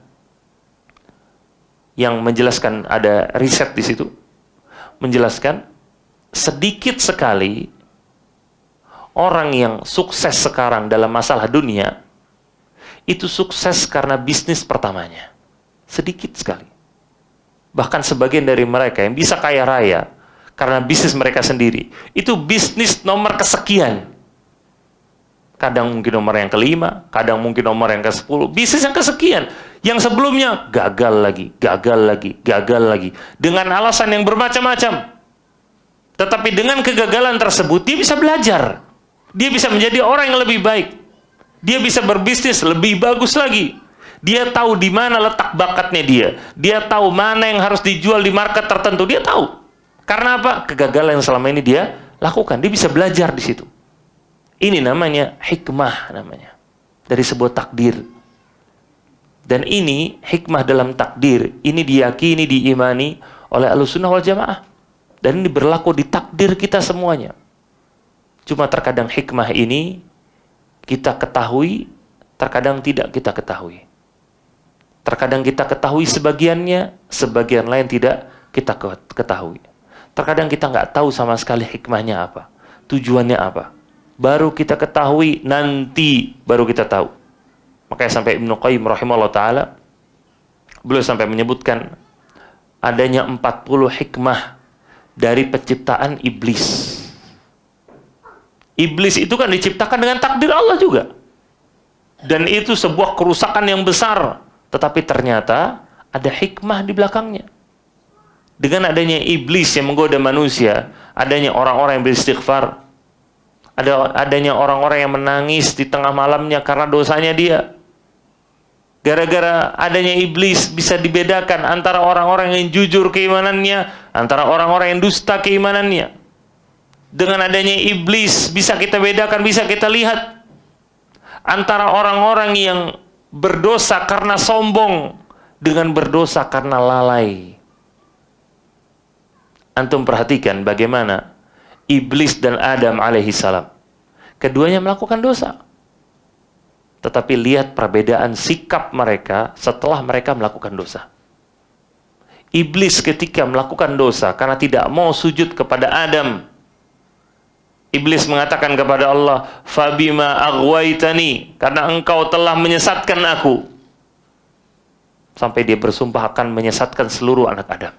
yang menjelaskan, ada riset di situ, menjelaskan sedikit sekali orang yang sukses sekarang dalam masalah dunia, itu sukses karena bisnis pertamanya. Sedikit sekali. Bahkan sebagian dari mereka yang bisa kaya raya karena bisnis mereka sendiri, itu bisnis nomor kesekian. Kadang mungkin nomor yang kelima, kadang mungkin nomor yang ke-10, bisnis yang kesekian. Yang sebelumnya gagal lagi, gagal lagi. Dengan alasan yang bermacam-macam. Tetapi dengan kegagalan tersebut, dia bisa belajar. Dia bisa menjadi orang yang lebih baik. Dia bisa berbisnis lebih bagus lagi. Dia tahu di mana letak bakatnya dia. Dia tahu mana yang harus dijual di market tertentu. Dia tahu. Karena apa? Kegagalan yang selama ini dia lakukan. Dia bisa belajar di situ. Ini namanya hikmah namanya. Dari sebuah takdir. Dan ini hikmah dalam takdir. Ini diyakini, diimani oleh Ahlussunnah wal Jamaah. Dan ini berlaku di takdir kita semuanya. Cuma terkadang hikmah ini kita ketahui, terkadang tidak kita ketahui. Terkadang kita ketahui sebagiannya, sebagian lain tidak kita ketahui. Terkadang kita nggak tahu sama sekali hikmahnya apa, tujuannya apa. Baru kita ketahui, nanti baru kita tahu. Makanya sampai Ibnu Qayyim rahimahullah ta'ala, beliau sampai menyebutkan adanya 40 hikmah dari penciptaan iblis. Iblis itu kan diciptakan dengan takdir Allah juga. Dan itu sebuah kerusakan yang besar. Tetapi ternyata ada hikmah di belakangnya. Dengan adanya iblis yang menggoda manusia, adanya orang-orang yang beristighfar, adanya orang-orang yang menangis di tengah malamnya karena dosanya dia. Gara-gara adanya iblis bisa dibedakan antara orang-orang yang jujur keimanannya, antara orang-orang yang dusta keimanannya. Dengan adanya iblis bisa kita bedakan, bisa kita lihat antara orang-orang yang berdosa karena sombong dengan berdosa karena lalai. Antum perhatikan bagaimana iblis dan Adam alaihissalam, keduanya melakukan dosa. Tetapi lihat perbedaan sikap mereka setelah mereka melakukan dosa. Iblis ketika melakukan dosa karena tidak mau sujud kepada Adam, Iblis mengatakan kepada Allah, "Fabima aghwaytani," karena engkau telah menyesatkan aku. Sampai dia bersumpah akan menyesatkan seluruh anak Adam.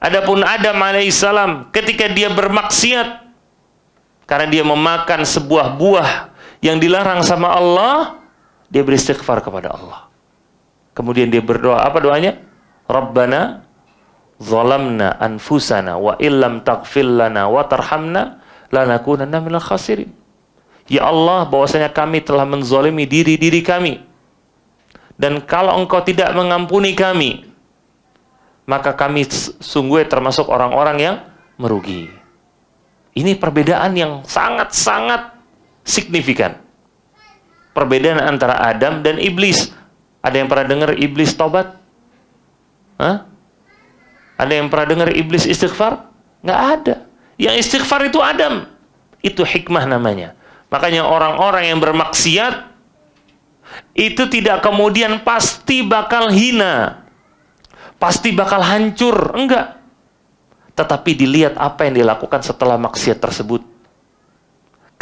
Adapun Adam alaihissalam ketika dia bermaksiat karena dia memakan sebuah buah yang dilarang sama Allah, dia beristighfar kepada Allah. Kemudian dia berdoa, apa doanya? Rabbana zalamna anfusana wa illam taghfir lana wa tarhamna lanakunanna minal khasirin. Ya Allah, bahwasanya kami telah menzalimi diri-diri kami, dan kalau engkau tidak mengampuni kami, maka kami sungguh termasuk orang-orang yang merugi. Ini perbedaan yang sangat-sangat signifikan. Perbedaan antara Adam dan iblis. Ada yang pernah dengar iblis tobat? Hah? Ada yang pernah dengar iblis istighfar? Nggak ada. Yang istighfar itu Adam. Itu hikmah namanya. Makanya orang-orang yang bermaksiat itu tidak kemudian pasti bakal hina, pasti bakal hancur. Enggak. Tetapi dilihat apa yang dilakukan setelah maksiat tersebut.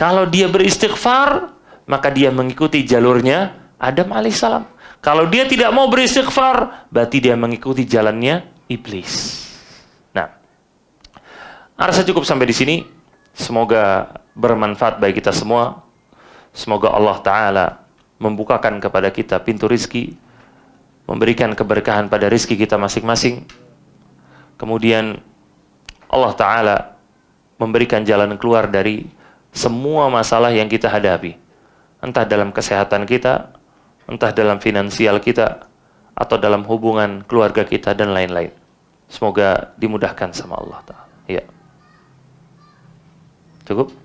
Kalau dia beristighfar, maka dia mengikuti jalurnya Adam alaihissalam. Kalau dia tidak mau beristighfar, berarti dia mengikuti jalannya iblis. Nah, rasa cukup sampai di sini. Semoga bermanfaat bagi kita semua. Semoga Allah Ta'ala membukakan kepada kita pintu rizki, memberikan keberkahan pada rizki kita masing-masing. Kemudian Allah Ta'ala memberikan jalan keluar dari semua masalah yang kita hadapi. Entah dalam kesehatan kita, entah dalam finansial kita, atau dalam hubungan keluarga kita, dan lain-lain. Semoga dimudahkan sama Allah Ta'ala. Ya. Cukup?